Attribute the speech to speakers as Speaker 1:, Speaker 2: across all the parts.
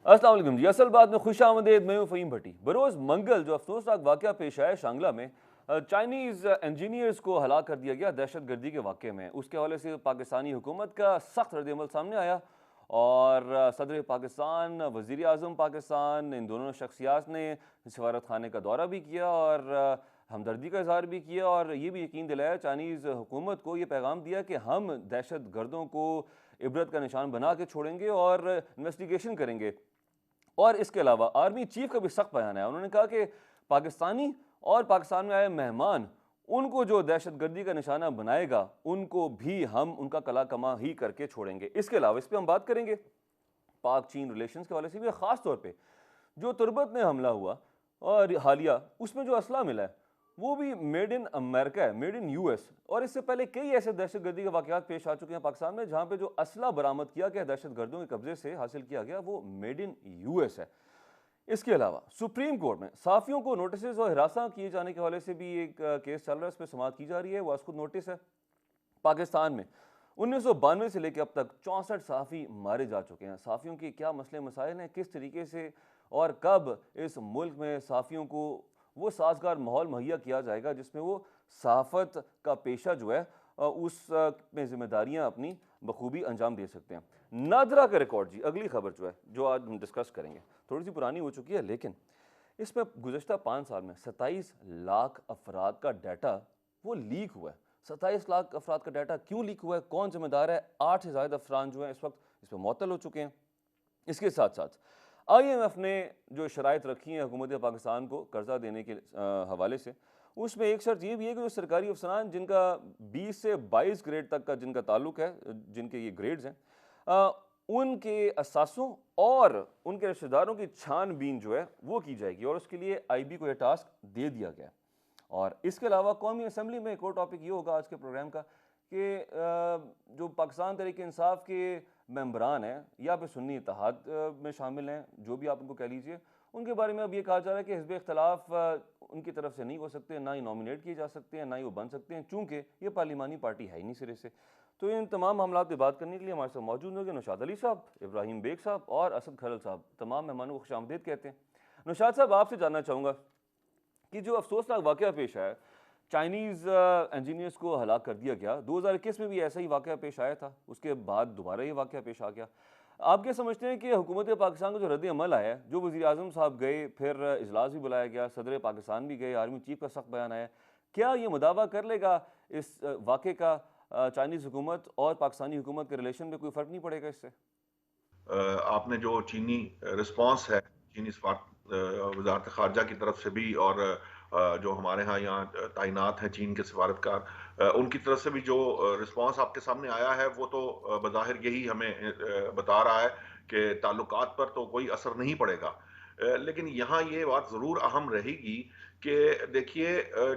Speaker 1: अस्सलाम वालेकुम जी। असल बात में खुश आमदेद, मैं हूँ फ़हीम भट्टी। बरोज़ मंगल जो अफसोसनाक वाक़या पेश आया शांगला में, चाइनीज़ इंजीनियर्स को हलाक कर दिया गया दहशत गर्दी के वाक़े में। उसके हवाले से पाकिस्तानी हुकूमत का सख्त रद्द-ए-अमल सामने आया और सदर पाकिस्तान, वज़ीर आज़म पाकिस्तान, इन दोनों शख्सियात ने सफारत खाने का दौरा भी किया और हमदर्दी का इज़हार भी किया और ये भी यकीन दिलाया चाइनीज़ हुकूमत को, ये पैगाम दिया कि हम दहशत गर्दों को इबरत का निशान बना के छोड़ेंगे और इन्वेस्टिगेशन करेंगे। और इसके अलावा आर्मी चीफ का भी सख्त बयान है। उन्होंने कहा कि पाकिस्तानी और पाकिस्तान में आए मेहमान, उनको जो दहशतगर्दी का निशाना बनाएगा उनको भी हम उनका कला कमा ही करके छोड़ेंगे। इसके अलावा इस पर हम बात करेंगे पाक चीन रिलेशंस के हवाले से भी, ख़ास तौर पे जो तुर्बत में हमला हुआ और हालिया, उसमें जो असला मिला है वो भी मेड इन अमेरिका है, मेड इन यूएस। और इससे पहले कई ऐसे दहशतगर्दी के वाक़यात पेश आ चुके हैं पाकिस्तान में जहाँ पे जो असला बरामद किया गया दहशतगर्दों के कब्जे से हासिल किया गया वो मेड इन यूएस है। इसके अलावा सुप्रीम कोर्ट में सहाफ़ियों को नोटिस और हिरासा किए जाने के हवाले से भी एक केस चल रहा है, उस पर समाअत की जा रही है। वास्कुद नोटिस है। पाकिस्तान में 1992 से लेकर अब तक 64 सहाफ़ी मारे जा चुके हैं। सहाफ़ियों के क्या मसले मसाइल हैं, किस तरीके से और कब इस मुल्क में सहाफ़ियों को वो साजगार माहौल मुहैया किया जाएगा जिसमें वो सहाफ़त का पेशा जो है उस में जिम्मेदारियां अपनी बखूबी अंजाम दे सकते हैं। नादरा का रिकॉर्ड जी, अगली खबर जो है जो आज हम डिस्कस करेंगे, थोड़ी सी पुरानी हो चुकी है लेकिन इसमें गुज़श्ता 5 साल में 27 लाख अफराद का डाटा वो लीक हुआ है। 27 लाख अफराद का डाटा क्यों लीक हुआ है, कौन जिम्मेदार है? 8 से ज़ायद अफराद जो हैं इस वक्त इस पर मुअत्तल हो चुके हैं। इसके साथ साथ IMF ने जो शराइत रखी हैं हुकूमत पाकिस्तान को कर्जा देने के हवाले से, उसमें एक शर्त ये भी है कि जो सरकारी अफसरान जिनका 20 से 22 ग्रेड तक का जिनका ताल्लुक है, जिनके ये ग्रेड्स हैं, उनके असासों और उनके रिश्तेदारों की छानबीन जो है वो की जाएगी और उसके लिए IB को यह टास्क दे दिया गया। और इसके अलावा कौमी असम्बली में एक और टॉपिक ये होगा आज के प्रोग्राम का कि जो पाकिस्तान तहरीक इंसाफ के मेंबरान हैं या फिर सुन्नी इत्तेहाद में शामिल हैं, जो भी आप उनको कह लीजिए, उनके बारे में अब ये कहा जा रहा है कि हिज़्ब इख्तिलाफ उनकी तरफ से नहीं हो सकते, ना ही नॉमिनेट किए जा सकते हैं, ना ही वो बन सकते हैं, चूँकि ये पार्लिमानी पार्टी है ही नहीं सिरे से। तो इन तमाम मामलों पर बात करने के लिए हमारे साथ मौजूद होंगे नौशाद अली साहब, इब्राहिम बेग साहब और असद खरल साहब। तमाम मेहमानों को खुशामदीद कहते हैं। नौशाद साहब, आपसे जानना चाहूँगा कि जो अफसोसनाक वाक़या पेश आया, चाइनीज़ इंजीनियर्स को हलाक कर दिया गया, 2021 में भी ऐसा ही वाक़या पेश आया था, उसके बाद दोबारा ये वाक़या पेश आ गया। आप क्या समझते हैं कि हुकूमत पाकिस्तान का जो रद्द-ए-अमल आया है, जो वज़ीर आज़म साहब गए, फिर इजलास भी बुलाया गया, सदर पाकिस्तान भी गए, आर्मी चीफ का सख्त बयान आया, क्या ये मुदावा कर लेगा इस वाक़े का चाइनीज़ हुकूमत और पाकिस्तानी हुकूमत के रिलेशन में कोई फ़र्क नहीं पड़ेगा इससे?
Speaker 2: आपने जो चीनी रिस्पांस है, चीनी वजारत ख़ारजा की तरफ से भी और जो हमारे यहाँ तैनात हैं चीन के सफारतकार, उनकी तरफ से भी जो रिस्पांस आपके सामने आया है वो तो बज़ाहिर यही हमें बता रहा है कि ताल्लुकात पर तो कोई असर नहीं पड़ेगा। लेकिन यहाँ ये बात ज़रूर अहम रहेगी कि देखिए,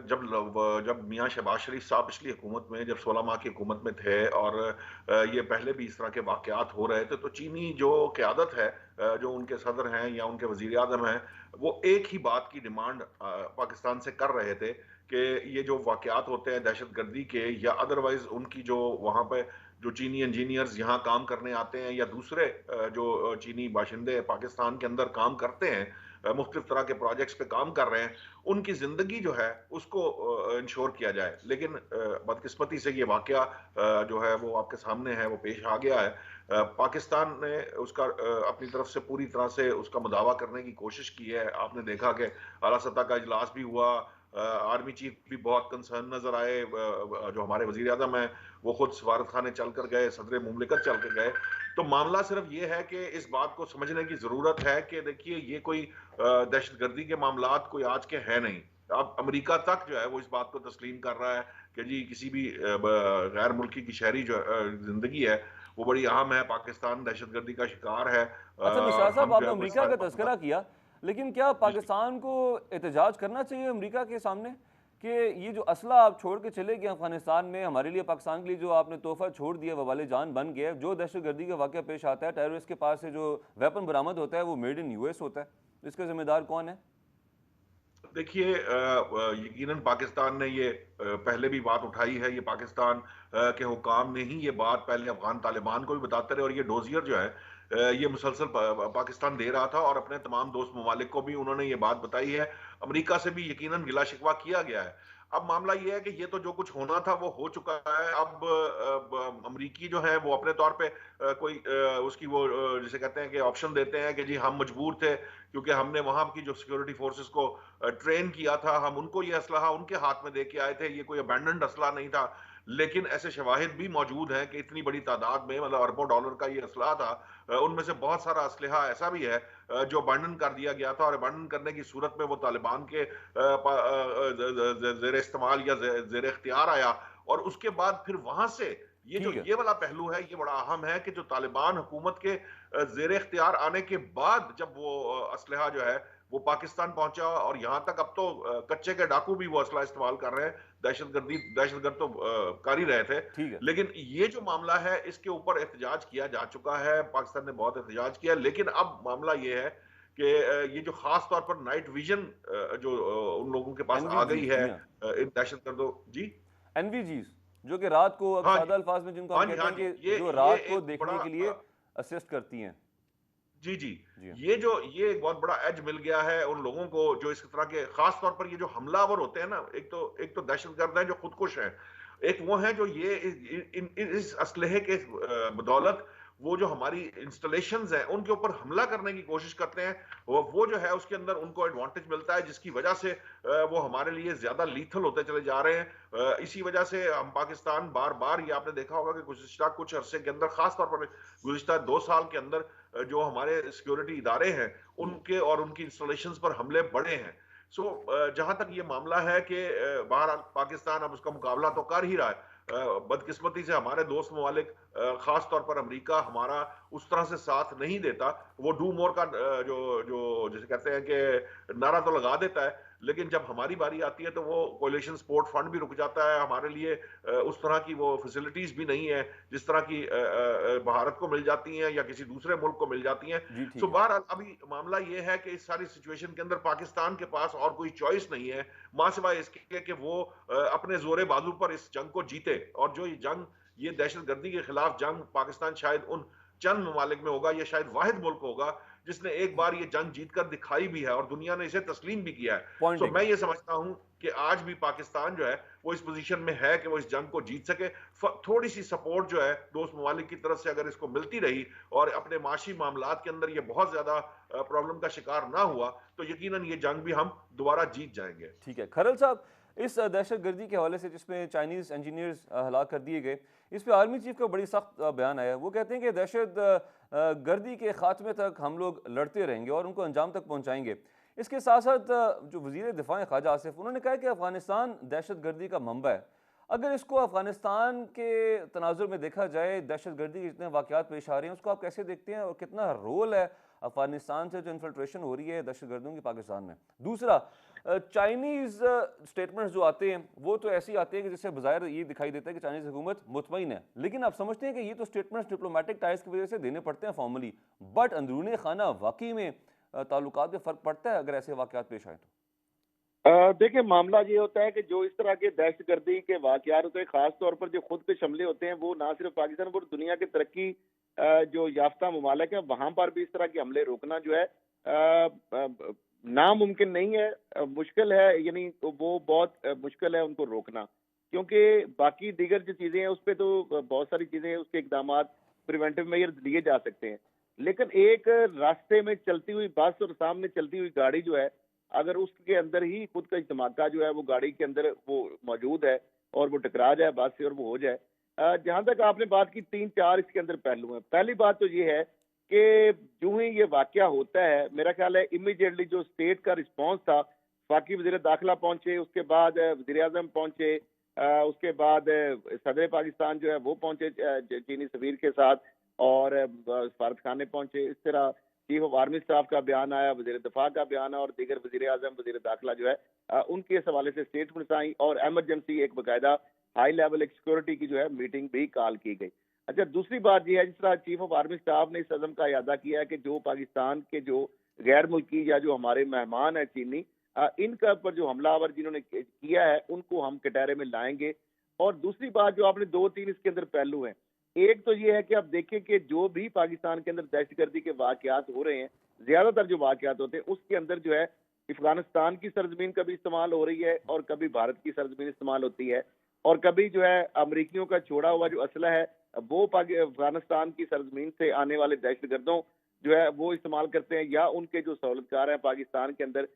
Speaker 2: जब मियाँ शहबाज शरीफ साहब पिछली हुकूमत में, जब 16 माह की हुकूमत में थे और ये पहले भी इस तरह के वाक़यात हो रहे थे, तो चीनी जो क़यादत है, जो उनके सदर हैं या उनके वज़ीर-ए-आज़म हैं, वो एक ही बात की डिमांड पाकिस्तान से कर रहे थे कि ये जो वाक़यात होते हैं दहशतगर्दी के या अदरवाइज़ उनकी जो वहाँ पे जो चीनी इंजीनियर्स यहाँ काम करने आते हैं या दूसरे जो चीनी बाशिंदे पाकिस्तान के अंदर काम करते हैं, मुख्तलिफ तरह के प्रोजेक्ट्स पे काम कर रहे हैं, उनकी ज़िंदगी जो है उसको इंश्योर किया जाए। लेकिन बदकिस्मती से ये वाक़या जो है वो आपके सामने है, वो पेश आ गया है। पाकिस्तान ने उसका अपनी तरफ से पूरी तरह से उसका मुदावा करने की कोशिश की है। आपने देखा कि आला सतह का इजलास भी हुआ, आर्मी चीफ भी बहुत कंसर्न नज़र आए, जो हमारे वज़ीर-ए-आज़म हैं वो खुद सफारत खाने चल कर गए, सदर मुमलिकत चल कर गए। तो मामला सिर्फ ये है कि इस बात को समझने की ज़रूरत है कि देखिए, ये कोई दहशतगर्दी के मामलात कोई आज के हैं नहीं। अब अमेरिका तक जो है वो इस बात को तस्लीम कर रहा है कि जी किसी भी गैर मुल्की की शहरी जो ज़िंदगी है वो बड़ी अहम है, पाकिस्तान दहशतगर्दी का शिकार है,
Speaker 1: अच्छा निशात साहब,
Speaker 2: हम जो
Speaker 1: आपने
Speaker 2: है वो इस
Speaker 1: अमेरिका
Speaker 2: बारे
Speaker 1: का
Speaker 2: में
Speaker 1: तज़किरा किया, लेकिन क्या
Speaker 2: जी, जी।
Speaker 1: पाकिस्तान को एहतजाज करना चाहिए अमेरिका के सामने कि ये जो असला आप छोड़ के चले गए अफगानिस्तान में, हमारे लिए पाकिस्तान के लिए जो आपने तोहफा छोड़ दिया वबाले जान बन गया, जो दहशतगर्दी का वाक़या पेश आता है, टेररिस्ट के पास से जो वेपन बरामद होता है वो मेड इन US होता है, इसका जिम्मेदार कौन है?
Speaker 2: देखिए, यकीनन पाकिस्तान ने ये पहले भी बात उठाई है, ये पाकिस्तान के हुकाम ने ही ये बात पहले अफ़गान तालिबान को भी बताते रहे और ये डोज़ियर जो है ये मुसलसल पाकिस्तान दे रहा था और अपने तमाम दोस्त ममालिक को भी उन्होंने ये बात बताई है। अमेरिका से भी यकीनन गिला शिकवा किया गया है। अब मामला ये है कि ये तो जो कुछ होना था वो हो चुका है। अब अमरीकी जो है वो अपने तौर पे कोई उसकी वो जिसे कहते हैं कि ऑप्शन देते हैं कि जी हम मजबूर थे क्योंकि हमने वहां की जो सिक्योरिटी फोर्सेस को ट्रेन किया था, हम उनको ये असलहा उनके हाथ में दे के आए थे, ये कोई अबैंडन्ड असला नहीं था। लेकिन ऐसे शवाहिद भी मौजूद हैं कि इतनी बड़ी तादाद में, मतलब अरबों डॉलर का ये असलहा था। उनमें से बहुत सारा असलहा ऐसा भी है जो अबैंडन कर दिया गया था और अबैंडन करने की सूरत में वो तालिबान के जेर इस्तेमाल या जेर इख्तियार आया। और उसके बाद फिर वहां से
Speaker 1: ठीक है।
Speaker 2: ये वाला पहलू है, ये बड़ा अहम है कि जो तालिबान हुकूमत के जेर इख्तियार आने के बाद जब वो असलहा जो है वो पाकिस्तान पहुंचा, और यहां तक अब तो कच्चे के डाकू भी वो असला इस्तेमाल कर रहे हैं। दहशतगर्द तो कर ही रहे थे।
Speaker 1: ठीक है।
Speaker 2: लेकिन ये जो मामला है इसके ऊपर एहतजाज किया जा चुका है, पाकिस्तान ने बहुत एहतजाज किया। लेकिन अब मामला ये है कि ये जो खास तौर पर नाइट विजन जो उन लोगों के पास आ गई
Speaker 1: एनवीजीज,
Speaker 2: है
Speaker 1: जी हाँ।
Speaker 2: इन दहशतगर्दों जी।
Speaker 1: एनवीजीज, जो कि रात को
Speaker 2: हाँ जी,
Speaker 1: सादा अल्फाज में जिनको हम
Speaker 2: हाँ जी,
Speaker 1: कहते
Speaker 2: हाँ
Speaker 1: हैं
Speaker 2: जी,
Speaker 1: कि जो
Speaker 2: ये
Speaker 1: रात को
Speaker 2: एक बड़ा
Speaker 1: देखने के लिए असिस्ट करती हैं।
Speaker 2: जी, जी।
Speaker 1: जी हाँ।
Speaker 2: ये एक बहुत बड़ा एज मिल गया है उन लोगों को जो इस तरह के, खास तौर पर ये जो हमलावर होते हैं ना, एक तो दहशतगर्द हैं जो खुदकुश हैं। एक वो हैं जो ये इस असलहे के बदौलत वो जो हमारी इंस्टॉलेशंस हैं उनके ऊपर हमला करने की कोशिश करते हैं। वो जो है उसके अंदर उनको एडवांटेज मिलता है, जिसकी वजह से वो हमारे लिए ज्यादा लीथल होते चले जा रहे हैं। इसी वजह से हम पाकिस्तान बार-बार, ये आपने देखा होगा कि गुज़िश्ता कुछ अरसे के अंदर, खास तौर पर गुज़िश्ता 2 साल के अंदर जो हमारे सिक्योरिटी इदारे हैं
Speaker 1: जी।
Speaker 2: उनके और उनकी इंस्टॉलेशंस पर हमले बढ़े हैं। सो जहां तक ये मामला है कि बहरहाल पाकिस्तान अब उसका मुकाबला तो कर ही रहा है। बदकिस्मती से हमारे दोस्त ममालिक, खास तौर पर अमेरिका, हमारा उस तरह से साथ नहीं देता। वो डू मोर का जो जो जिसे कहते हैं कि नारा तो लगा देता है, लेकिन जब हमारी बारी आती है तो वो कोलिशन सपोर्ट फंड भी रुक जाता है हमारे लिए। उस तरह की वो फैसिलिटीज भी नहीं है जिस तरह की भारत को मिल जाती हैं या किसी दूसरे मुल्क को मिल जाती हैं।
Speaker 1: जी
Speaker 2: सो
Speaker 1: ठीक है।
Speaker 2: बहरहाल अभी मामला ये है कि इस सारी सिचुएशन के अंदर पाकिस्तान के पास और कोई चॉइस नहीं है मां सिवाय इसके कि वो अपने जोरे बाजू पर इस जंग को जीते। और जो ये जंग, ये दहशतगर्दी के खिलाफ जंग, पाकिस्तान शायद उन चंद ममालिक में होगा, या शायद वाहिद मुल्क होगा जिसने एक बार ये जंग जीत कर दिखाई भी है और दुनिया ने इसे तस्लीम भी किया है।
Speaker 1: पॉइंट
Speaker 2: सो मैं
Speaker 1: टेकन।
Speaker 2: ये समझता हूं कि आज भी पाकिस्तान जो है वो इस पोजीशन में है कि वो इस जंग को जीत सके। थोड़ी सी सपोर्ट जो है दोस्त ममालिक की तरफ से अगर इसको मिलती रही और अपने माशी मामलात के अंदर ये बहुत ज्यादा प्रॉब्लम का शिकार ना हुआ, तो यकीनन ये जंग भी हम दोबारा जीत जाएंगे।
Speaker 1: ठीक है खरल साहब, इस दहशतगर्दी के हवाले से जिसमें चाइनीज़ इंजीनियर्स हलाक कर दिए गए, इस पे आर्मी चीफ का बड़ी सख्त बयान आया। वो कहते हैं कि दहशत गर्दी के खात्मे तक हम लोग लड़ते रहेंगे और उनको अंजाम तक पहुँचाएंगे। इसके साथ साथ जो वज़ीर दिफ़ा हैं ख्वाजा आसिफ, उन्होंने कहा कि अफ़गानिस्तान दहशत गर्दी का मंबा है। अगर इसको अफ़गानिस्तान के तनाजुर में देखा जाए, दहशत गर्दी के जितने वाक़यात पेश आ रहे हैं उसको आप कैसे देखते हैं और कितना रोल है अफ़गानिस्तान से जो इन्फिल्ट्रेशन हो रही है दहशत गर्दियों की पाकिस्तान में? दूसरा, चाइनीज़ स्टेटमेंट्स जो आते हैं वो तो ऐसे ही आते हैं कि जिससे बज़ाहिर ये दिखाई देता है कि चाइनीज़ हुकूमत मुतमईन है, लेकिन आप समझते हैं कि ये तो स्टेटमेंट्स डिप्लोमेटिक टाइज की वजह से देने पड़ते हैं फॉर्मली, बट अंदरूनी खाना वाकई में ताल्लुकात में फ़र्क पड़ता है अगर ऐसे वाक़यात पेश आए तो?
Speaker 3: देखिए, मामला ये होता है कि जो इस तरह के दहशतगर्दी के वाक़यात होते हैं, ख़ास तौर पर जो खुद पे हमले होते हैं, वो ना सिर्फ़ पाकिस्तान पर दुनिया के तरक्की जो याफ़्ता ममालिक हैं, वहाँ पर भी इस तरह के हमले रोकना जो है नामुमकिन नहीं है, मुश्किल है, यानी तो वो बहुत मुश्किल है उनको रोकना। क्योंकि बाकी दीगर जो चीज़ें हैं, उस पे तो बहुत सारी चीज़ें हैं, उसके इक़दामात प्रिवेंटिव मेजर्स लिए जा सकते हैं। लेकिन एक रास्ते में चलती हुई बस और सामने चलती हुई गाड़ी जो है, अगर उसके अंदर ही खुद का धमाका जो है वो गाड़ी के अंदर वो मौजूद है और वो टकरा जाए बस से और वो हो जाए। जहाँ तक आपने बात की 3-4 इसके अंदर पहलू हैं। पहली बात तो ये है कि जो ही ये वाक़या होता है, मेरा ख़्याल है इमीडिएटली जो स्टेट का रिस्पॉन्स था, वफ़ाकी वज़ीर दाखिला पहुँचे, उसके बाद वज़ीर-ए-आज़म पहुँचे, उसके बाद सदर पाकिस्तान जो है वो पहुँचे चीनी सफ़ीर के साथ, और सफारतखाने पहुँचे। इस तरह चीफ ऑफ आर्मी स्टाफ का बयान आया, वज़ीर दिफा का बयान आया और दीगर वज़ीर-ए-आज़म, वज़ीर दाखिला जो है उनके इस हवाले से स्टेटमेंट्स आई और इमरजेंसी एक बाकायदा हाई लेवल एक सिक्योरिटी की जो है मीटिंग भी कॉल की गई। अच्छा, दूसरी बात ये है, जिस तरह चीफ ऑफ आर्मी स्टाफ ने इस अज़म का इयादा किया है कि जो पाकिस्तान के जो गैर मुल्की या जो हमारे मेहमान हैं चीनी, इनका ऊपर जो हमलावर जिन्होंने किया है, उनको हम कटहरे में लाएँगे। और दूसरी बात जो आपने 2-3 इसके अंदर पहलू हैं। एक तो ये है कि आप देखें कि जो भी पाकिस्तान के अंदर दहशतगर्दी के वाकयात हो रहे हैं, ज्यादातर जो वाकयात होते हैं उसके अंदर जो है अफगानिस्तान की सरजमीन कभी इस्तेमाल हो रही है और कभी भारत की सरजमीन इस्तेमाल होती है, और कभी जो है अमरीकियों का छोड़ा हुआ जो असला है वो अफगानिस्तान की सरजमीन से आने वाले दहशतगर्दों जो है वो इस्तेमाल करते हैं, या उनके जो सहूलतकार हैं पाकिस्तान के अंदर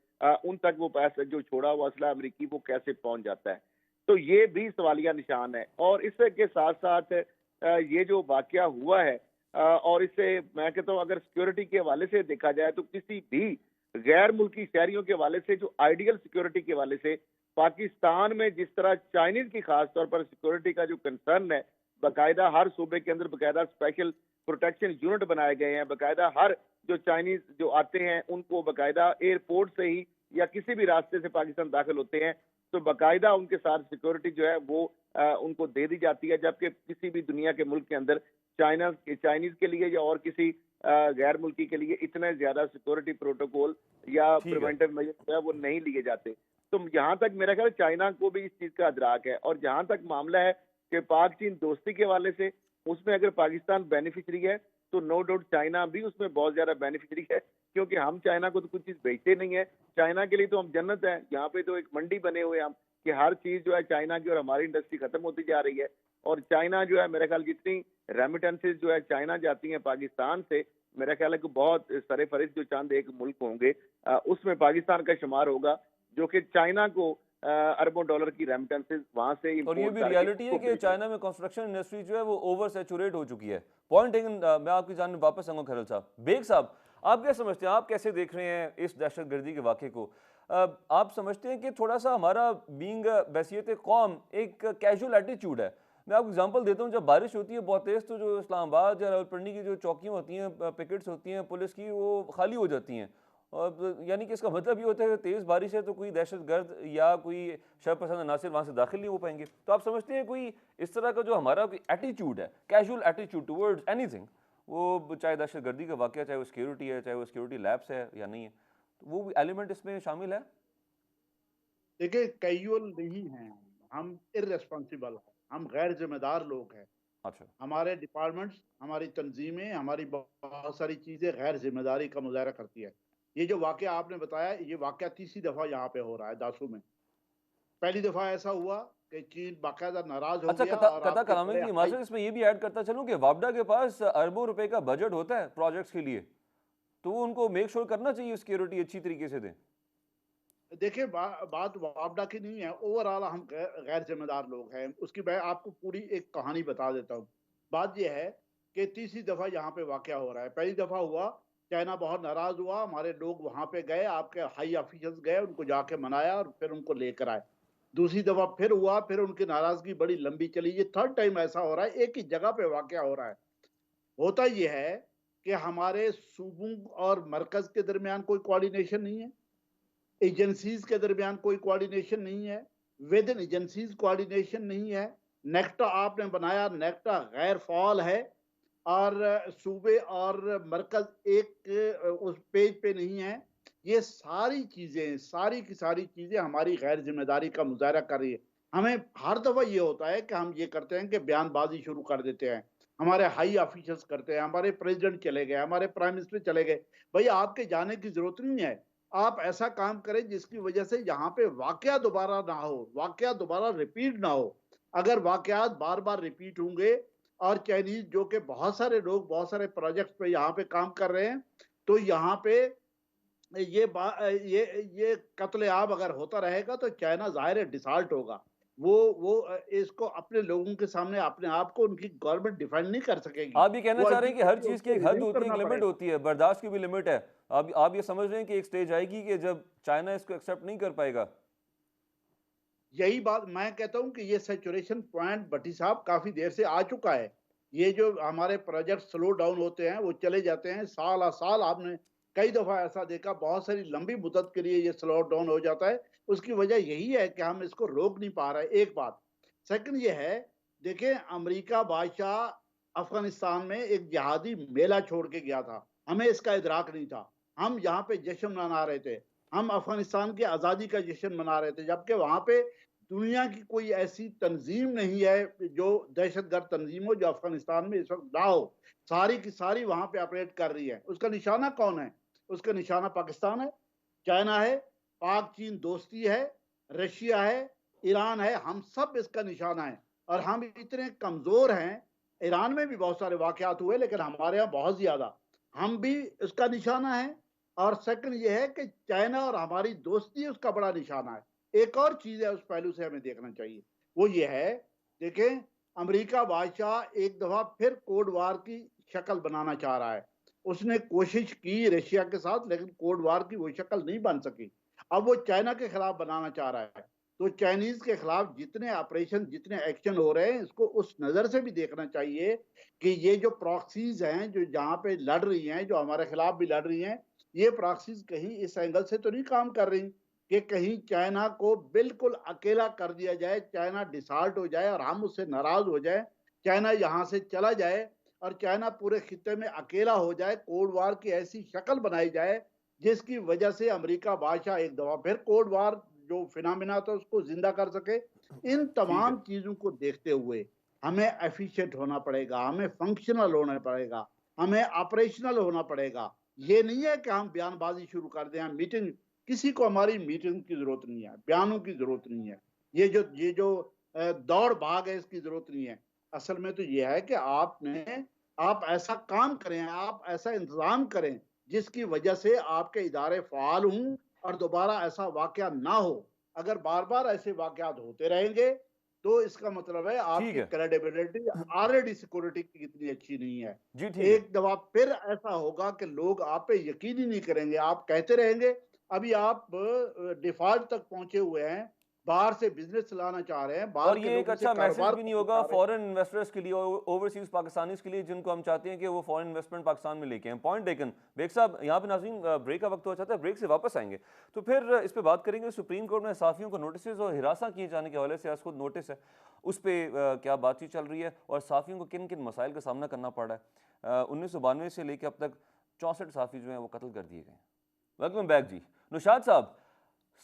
Speaker 3: उन तक वो पैसा जो छोड़ा हुआ असला अमरीकी वो कैसे पहुंच जाता है। तो ये भी सवालिया निशान है। और इसके साथ साथ ये जो वाकया हुआ है और इससे मैं कहता हूँ अगर सिक्योरिटी के हवाले से देखा जाए तो किसी भी गैर मुल्की शहरियों के हवाले से जो आइडियल सिक्योरिटी के हवाले से पाकिस्तान में जिस तरह चाइनीज की खास तौर पर सिक्योरिटी का जो कंसर्न है, बाकायदा हर सूबे के अंदर बाकायदा स्पेशल प्रोटेक्शन यूनिट बनाए गए हैं, बाकायदा हर जो चाइनीज जो आते हैं उनको बाकायदा एयरपोर्ट से ही या किसी भी रास्ते से पाकिस्तान दाखिल होते हैं तो बाकायदा उनके साथ सिक्योरिटी जो है वो उनको दे दी जाती है, जबकि किसी भी दुनिया के मुल्क के अंदर चाइनीज के लिए या और किसी गैर मुल्की के लिए इतने ज्यादा सिक्योरिटी प्रोटोकॉल या
Speaker 1: ठीक है।
Speaker 3: प्रिवेंटिव मेजर जो है वो नहीं लिए जाते। तो यहाँ तक मेरा ख्याल है चाइना को भी इस चीज का अदराक है। और जहां तक मामला है कि पाक चीन दोस्ती के हवाले से उसमें अगर पाकिस्तान बेनिफिशरी है तो नो डाउट चाइना भी उसमें बहुत ज्यादा बेनिफिशरी है, क्योंकि हम चाइना को तो कुछ चीज बेचते नहीं है। चाइना के लिए तो हम जन्नत है, यहाँ पे तो एक मंडी बने हुए हैं हम कि हर चीज जो है चाइना की, और हमारी इंडस्ट्री खत्म होती जा रही है। और चाइना जो है मेरे ख्याल जितनी रेमिटेंसेज जो है चाइना जाती हैं पाकिस्तान से, मेरा ख्याल है कि बहुत सरे फहरिस्त जो चंद एक मुल्क होंगे उसमें पाकिस्तान का शुमार होगा, जो कि चाइना को अरबों डॉलर की रेमिटेंसेज वहां से
Speaker 1: और ये
Speaker 3: इम्पोर्ट
Speaker 1: भी
Speaker 3: करके
Speaker 1: रियलिटी है
Speaker 3: उसको
Speaker 1: कि
Speaker 3: भेजेगा।
Speaker 1: चाइना में कंस्ट्रक्शन इंडस्ट्री जो है वो ओवर सैचुरेट हो चुकी है। Point taken. मैं आपकी जान वापस आऊंगा खैरल साहब। बेग साहब, आप क्या समझते हैं, आप कैसे देख रहे हैं इस दहशतगर्दी के वाक़े को? आप समझते हैं कि थोड़ा सा हमारा बीइंग बैसियत कौम एक कैजुअल एटीट्यूड है? मैं आपको एग्जांपल देता हूँ, जब बारिश होती है बहुत तेज़ तो जो इस्लामाबाद या रावलपिंडी की जो चौकियाँ होती हैं, पिकेट्स होती हैं पुलिस की, वो खाली हो जाती हैं। और यानी कि इसका मतलब ये होता है कि तेज़ बारिश है तो कोई दहशतगर्द या कोई शरपसंद अनासिर वहाँ से दाखिल नहीं हो पाएंगे। तो आप समझते हैं कोई इस तरह का जो हमारा कोई एटीट्यूड है, कैजुअल एटीट्यूड टुवर्ड्स एनीथिंग, वो चाहे दहशतगर्दी का वाक़या, चाहे वो सिक्योरिटी है, चाहे वो सिक्योरिटी लैब्स है या नहीं है, तो वो एलिमेंट इसमें शामिल है?
Speaker 4: देखिए, कैजुअल नहीं हैं हम इर्रेस्पॉन्सिबल हैं, हम गैर जिम्मेदार लोग हैं।
Speaker 1: अच्छा।
Speaker 4: हमारे डिपार्टमेंट्स, हमारी तंजीमें, हमारी बहुत सारी चीज़ें गैर जिम्मेदारी का मुजाहरा करती है। ये जो वाक़या आपने बताया, ये वाक़या तीसरी दफ़ा यहाँ पे हो रहा है दासू में। पहली दफ़ा ऐसा हुआ कि चीन बाकायदा नाराज़ हो
Speaker 1: अच्छा,
Speaker 4: गया
Speaker 1: कता
Speaker 4: और
Speaker 1: कता
Speaker 4: आपके
Speaker 1: करामे
Speaker 4: बड़े
Speaker 1: की
Speaker 4: हाई।
Speaker 1: माजरत इसमें ये भी ऐड करता चलूँ कि वापडा के पास अरबों रुपए का बजट होता है प्रोजेक्ट्स के लिए, तो वो उनको मेक श्योर करना चाहिए सिक्योरिटी अच्छी तरीके से दें।
Speaker 4: देखिए, बात वापडा की नहीं है, ओवरऑल हम गैर जिम्मेदार लोग हैं। उसकी मैं आपको पूरी एक कहानी बता देता हूँ। बात यह है कि तीसरी दफ़ा यहाँ पे वाक़या हो रहा है। पहली दफ़ा हुआ, चाइना बहुत नाराज़ हुआ, हमारे लोग वहाँ पे गए, आपके हाई ऑफिशियल्स गए, उनको जाके मनाया और फिर उनको लेकर आए। दूसरी दफ़ा फिर हुआ, फिर उनकी नाराज़गी बड़ी लंबी चली। ये थर्ड टाइम ऐसा हो रहा है, एक ही जगह पे वाक़या हो रहा है। होता ये है कि हमारे सूबों और मरकज़ के दरमियान कोई कोऑर्डिनेशन नहीं है। एजेंसीज के दरमियान कोई कोऑर्डिनेशन नहीं है, विद इन एजेंसीज कोऑर्डिनेशन नहीं है। नेक्टा आपने बनाया, नेक्टा गैर फ़ाल है और सूबे और मरकज़ एक उस पेज पे नहीं है। ये सारी चीज़ें, सारी की सारी चीज़ें हमारी गैर ज़िम्मेदारी का मुज़ाहरा कर रही है। हमें हर दफ़ा ये होता है कि हम ये करते हैं कि बयानबाज़ी शुरू कर देते हैं। हमारे हाई ऑफिशियल्स करते हैं, हमारे प्रेज़िडेंट चले गए, हमारे प्राइम मिनिस्टर चले गए। भई आपके जाने की ज़रूरत नहीं है। आप ऐसा काम करें जिसकी वजह से यहाँ पे वाक़या दोबारा ना हो, वाक़या दोबारा रिपीट ना हो। अगर वाक़यात बार-बार रिपीट होंगे और चाइनीज़ जो कि बहुत सारे लोग बहुत सारे प्रोजेक्ट्स पे यहाँ पे काम कर रहे हैं, तो यहाँ पे ये कत्ले-आम अगर होता रहेगा तो चाइना ज़ाहिर है डिसॉल्ट होगा। वो इसको अपने लोगों के सामने अपने आप को उनकी गवर्नमेंट डिफेंड नहीं कर सकेगी।
Speaker 1: आप ये कहना
Speaker 4: वो
Speaker 1: चाह रहे हैं कि हर
Speaker 4: अल्टीमेटली
Speaker 1: चीज़ की
Speaker 4: उसको
Speaker 1: एक हद
Speaker 4: रिलीव
Speaker 1: होती है, एक
Speaker 4: करना
Speaker 1: लिमिट
Speaker 4: पड़ेगा।
Speaker 1: होती है, बर्दाश्त की भी लिमिट है। आप ये समझ रहे हैं कि एक स्टेज आएगी कि जब चाइना इसको एक्सेप्ट नहीं कर पाएगा?
Speaker 4: यही बात मैं कहता हूँ कि ये सैचुरेशन पॉइंट भट्टी साहब काफी देर से आ चुका है। ये जो हमारे प्रोजेक्ट स्लो डाउन होते हैं वो चले जाते हैं साल आ साल। आपने कई दफा ऐसा देखा, बहुत सारी लंबी मुद्दत के लिए ये स्लो डाउन हो जाता है। उसकी वजह यही है कि हम इसको रोक नहीं पा रहे, एक बात। सेकंड ये है, देखिए अमेरिका बादशाह अफगानिस्तान में एक जिहादी मेला छोड़ के गया था, हमें इसका इदराक नहीं था। हम यहाँ पे जश्न मना रहे थे, हम अफगानिस्तान की आज़ादी का जश्न मना रहे थे, जबकि वहाँ पे दुनिया की कोई ऐसी तंजीम नहीं है जो दहशतगर्द तंजीम हो जो अफगानिस्तान में इस वक्त ना हो। सारी की सारी वहां पे ऑपरेट कर रही है। उसका निशाना कौन है? उसका निशाना पाकिस्तान है, चाइना है, पाक चीन दोस्ती है, रशिया है, ईरान है। हम सब इसका निशाना है। और हम इतने कमजोर हैं, ईरान में भी बहुत सारे वाकयात हुए लेकिन हमारे यहाँ बहुत ज्यादा, हम भी उसका निशाना है। और सेकंड ये है कि चाइना और हमारी दोस्ती उसका बड़ा निशाना है। एक और चीज है, उस पहलू से हमें देखना चाहिए, वो ये है, देखें, अमेरिका बादशाह एक दफा फिर कोल्ड वार की शक्ल बनाना चाह रहा है। उसने कोशिश की रशिया के साथ लेकिन कोल्ड वार की वो शक्ल नहीं बन सकी। अब वो चाइना के खिलाफ बनाना चाह रहा है। तो चाइनीज के खिलाफ जितने ऑपरेशन, जितने एक्शन हो रहे हैं, इसको उस नजर से भी देखना चाहिए कि ये जो प्रॉक्सीज हैं जो जहां पे लड़ रही हैं, जो हमारे खिलाफ भी लड़ रही हैं, ये प्रॉक्सीज कहीं इस एंगल से तो नहीं काम कर रही कि कहीं चाइना को बिल्कुल अकेला कर दिया जाए, चाइना डिसॉल्ट हो जाए और हम उससे नाराज हो जाए, चाइना यहाँ से चला जाए और चाइना पूरे खित्ते में अकेला हो जाए, कोल्ड वार की ऐसी शक्ल बनाई जाए जिसकी वजह से अमेरिका बादशाह एक दफा फिर कोल्ड वार जो फिनोमिना था उसको जिंदा कर सके। इन
Speaker 1: ठीक है।
Speaker 4: तमाम चीजों को देखते हुए हमें एफिशिएंट होना पड़ेगा, हमें फंक्शनल होना पड़ेगा, हमें ऑपरेशनल होना पड़ेगा। ये नहीं है कि हम बयानबाजी शुरू कर दें, मीटिंग, किसी को हमारी मीटिंग की जरूरत नहीं है, बयानों की जरूरत नहीं है, ये जो दौड़ भाग है इसकी जरूरत नहीं है। असल में तो ये है कि आप ऐसा काम करें, आप ऐसा इंतजाम करें जिसकी वजह से आपके इदारे फाल हों और दोबारा ऐसा वाकया ना हो। अगर बार बार ऐसे वाकयात होते रहेंगे तो इसका मतलब है
Speaker 1: ठीक
Speaker 4: आपकी
Speaker 1: है।
Speaker 4: क्रेडिबिलिटी ऑलरेडी सिक्योरिटी की इतनी अच्छी नहीं है।
Speaker 1: जी, ठीक है।
Speaker 4: एक दफा फिर ऐसा होगा कि लोग आप पे यकीन ही नहीं करेंगे, आप कहते रहेंगे। अभी आप डिफॉल्ट तक पहुंचे हुए हैं, बाहर से बिजनेस चलाना चाह रहे हैं, बाहर
Speaker 1: और
Speaker 4: के
Speaker 1: ये एक
Speaker 4: लोगों से
Speaker 1: अच्छा मैसेज
Speaker 4: कारोबार
Speaker 1: भी नहीं
Speaker 4: करना
Speaker 1: होगा
Speaker 4: चाह रहे हैं।
Speaker 1: फॉरेन इन्वेस्टर्स के लिए और ओवरसीज पाकिस्तानीज के लिए जिनको हम चाहते हैं कि वो फॉरेन इन्वेस्टमेंट पाकिस्तान में लेके आएं। Point taken. बेग साहब, यहाँ पे नाज़रीन ब्रेक का वक्त हो जाता है, ब्रेक से वापस आएंगे तो फिर इस पे बात करेंगे। सुप्रीम कोर्ट में सहाफ़ियों को नोटिस और हिरासा किए जाने के हवाले से आज खुद नोटिस है, उस पर क्या बातचीत चल रही है और सहाफ़ियों को किन किन मसाइल का सामना करना पड़ रहा है। 1992 से लेकर अब तक 64 सहाफ़ी जो हैं वो कत्ल कर दिए गए। वेलकम बैक जी। नुशाद साहब,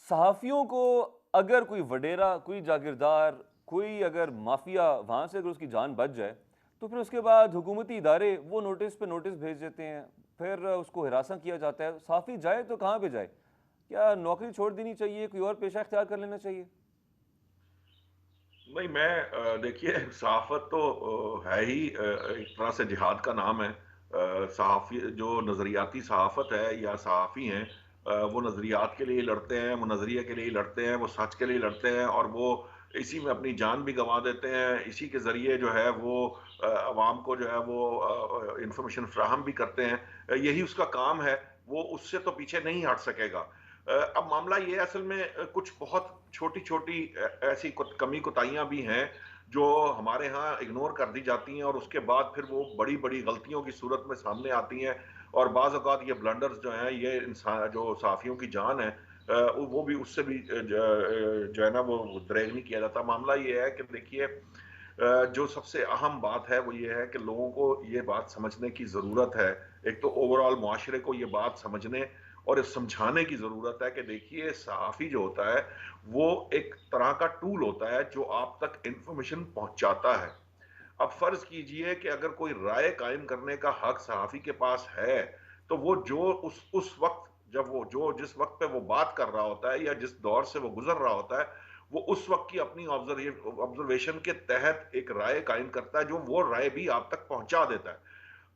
Speaker 1: सहाफ़ियों को अगर कोई वडेरा, कोई जागीरदार, कोई अगर माफिया वहाँ से अगर उसकी जान बच जाए तो फिर उसके बाद हुकूमती इदारे वो नोटिस पे नोटिस भेज देते हैं, फिर उसको हिरासा किया जाता है। सहाफ़ी जाए तो कहाँ पे जाए? क्या नौकरी छोड़ देनी चाहिए, कोई और पेशा इख्तियार कर लेना चाहिए?
Speaker 2: नहीं, मैं देखिए, सहाफ़त तो है ही एक तरह से जिहाद का नाम है। सहाफ़ी जो नज़रियाती सहाफ़त है या सहाफ़ी हैं, वो नज़रियात के लिए लड़ते हैं, वो नज़रिए के लिए लड़ते हैं, वो सच के लिए लड़ते हैं और वो इसी में अपनी जान भी गंवा देते हैं। इसी के ज़रिए जो है वो अवाम को जो है वो इंफॉर्मेशन फ़राहम भी करते हैं। यही उसका काम है, वो उससे तो पीछे नहीं हट सकेगा। अब मामला ये है असल में, कुछ बहुत छोटी-छोटी ऐसी कमी कोताहियाँ भी हैं जो हमारे यहाँ इग्नोर कर दी जाती हैं और उसके बाद फिर वो बड़ी-बड़ी गलतियों की सूरत में सामने आती हैं और बाज़ औक़ात ये ब्लंडर्स जो हैं, ये इंसान जो सहाफ़ियों की जान है, वो भी उससे भी जो है ना वो दरेग नहीं किया जाता। मामला ये है कि देखिए, जो सबसे अहम बात है वो ये है कि लोगों को ये बात समझने की ज़रूरत है। एक तो ओवरऑल मुआशरे को ये बात समझने और ये समझाने की ज़रूरत है कि देखिए, सहाफ़ी जो होता है वो एक तरह का टूल होता है जो आप तक इंफॉर्मेशन पहुंचाता है। अब फर्ज कीजिए कि अगर कोई राय कायम करने का हक सहाफ़ी के पास है, तो वो जो उस वक्त, जब वो जो जिस वक्त पे वो बात कर रहा होता है या जिस दौर से वो गुजर रहा होता है, वो उस वक्त की अपनी ऑब्जर्वेशन के तहत एक राय कायम करता है जो वो राय भी आप तक पहुंचा देता है।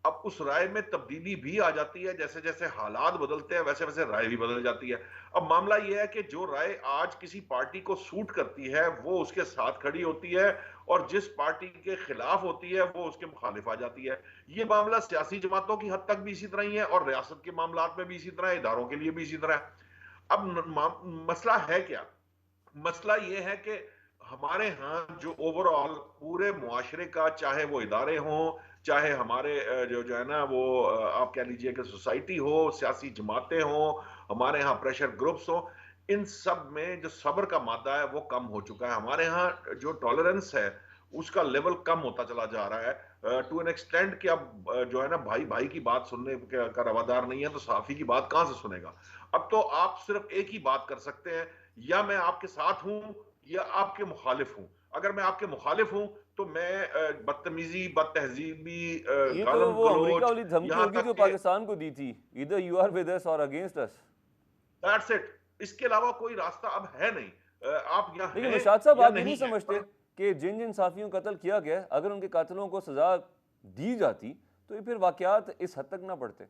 Speaker 2: अब उस राय में तब्दीली भी आ जाती है, जैसे जैसे हालात बदलते हैं वैसे वैसे राय भी बदल जाती है। अब मामला यह है कि जो राय आज किसी पार्टी को सूट करती है वो उसके साथ खड़ी होती है और जिस पार्टी के खिलाफ होती है वो उसके मुखालिफ आ जाती है। ये मामला सियासी जमातों की हद तक भी इसी तरह ही है और रियासत के मामलात में भी इसी तरह है, इदारों के लिए भी इसी तरह है। अब मसला है क्या? मसला ये है कि हमारे यहाँ जो ओवरऑल पूरे मुआशरे का, चाहे वो इदारे हों, चाहे हमारे जो है ना वो आप कह लीजिए कि सोसाइटी हो, सियासी जमातें हों, हमारे यहाँ प्रेशर ग्रुप्स हों, इन सब में जो सब्र का मादा है वो कम हो चुका है। हमारे यहाँ जो टॉलरेंस है उसका लेवल कम होता चला जा रहा है टू एन एक्सटेंड कि अब जो है ना भाई भाई की बात सुनने का रवादार नहीं है तो साफी की बात कहां से सुनेगा। अब तो आप सिर्फ एक ही बात कर सकते हैं, या मैं आपके साथ हूं या आपके मुखालिफ हूँ। अगर मैं आपके मुखालिफ हूँ तो मैं बदतमीजी, बदतहजीबी,
Speaker 1: ये तो
Speaker 2: गालम
Speaker 1: वो अमेरिका
Speaker 2: गलोच,
Speaker 1: वाली धमकी
Speaker 2: यहाँ
Speaker 1: होगी
Speaker 2: तक
Speaker 1: जो
Speaker 2: कि
Speaker 1: पाकिस्तान को दी थी, इधर यू आर विद अस और अगेंस्ट अस।
Speaker 2: That's it. इसके अलावा कोई रास्ता अब है नहीं। आप या
Speaker 1: लेकिन
Speaker 2: हैं
Speaker 1: निशात साहब
Speaker 2: या
Speaker 1: आप ये नहीं
Speaker 2: नहीं है।
Speaker 1: समझते कि जिन जिन साफियों का कत्ल किया गया है, अगर उनके कातलों को सजा दी जाती तो ये फिर वाकयात इस हद तक ना पड़ते।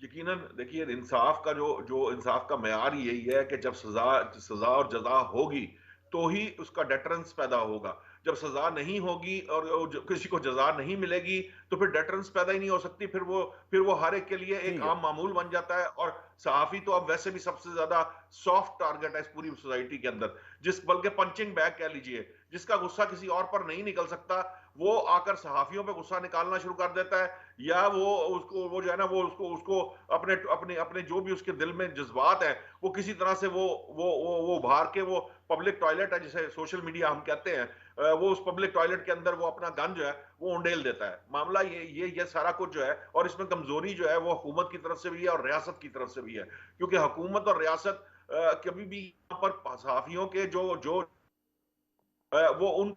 Speaker 2: यकीनन देखिए, इंसाफ का जो जो इंसाफ का मेयार ही यही है कि जब सजा सजा और जजा होगी तो ही उसका डेटरेंस पैदा होगा। जब सजा नहीं होगी और किसी को जजा नहीं मिलेगी तो फिर डेटरेंस पैदा ही नहीं हो सकती। फिर वो हर एक के लिए एक
Speaker 1: ठीक है।
Speaker 2: आम मामूल बन जाता है। और सहाफी तो अब वैसे भी सबसे ज्यादा सॉफ्ट टारगेट है इस पूरी सोसाइटी के अंदर, बल्कि पंचिंग बैग कह लीजिए। जिसका गुस्सा किसी और पर नहीं निकल सकता, वो आकर सहाफियों पे गुस्सा निकालना शुरू कर देता है। या वो जो है ना, वो उसको उसको अपने अपने अपने जो भी उसके दिल में जज्बात है, वो किसी तरह से वो उभार के, वो पब्लिक टॉयलेट है जिसे सोशल मीडिया हम कहते हैं, वो उस पब्लिक टॉयलेट के अंदर वो अपना गन जो है वो उंडेल देता है। मामला ये सारा कुछ जो है, और इसमें कमजोरी जो है वो हुकूमत की तरफ से भी है और रियासत की तरफ से भी है। क्योंकि हुकूमत और रियासत कभी भी यहाँ पर सहाफियों के जो जो वो उन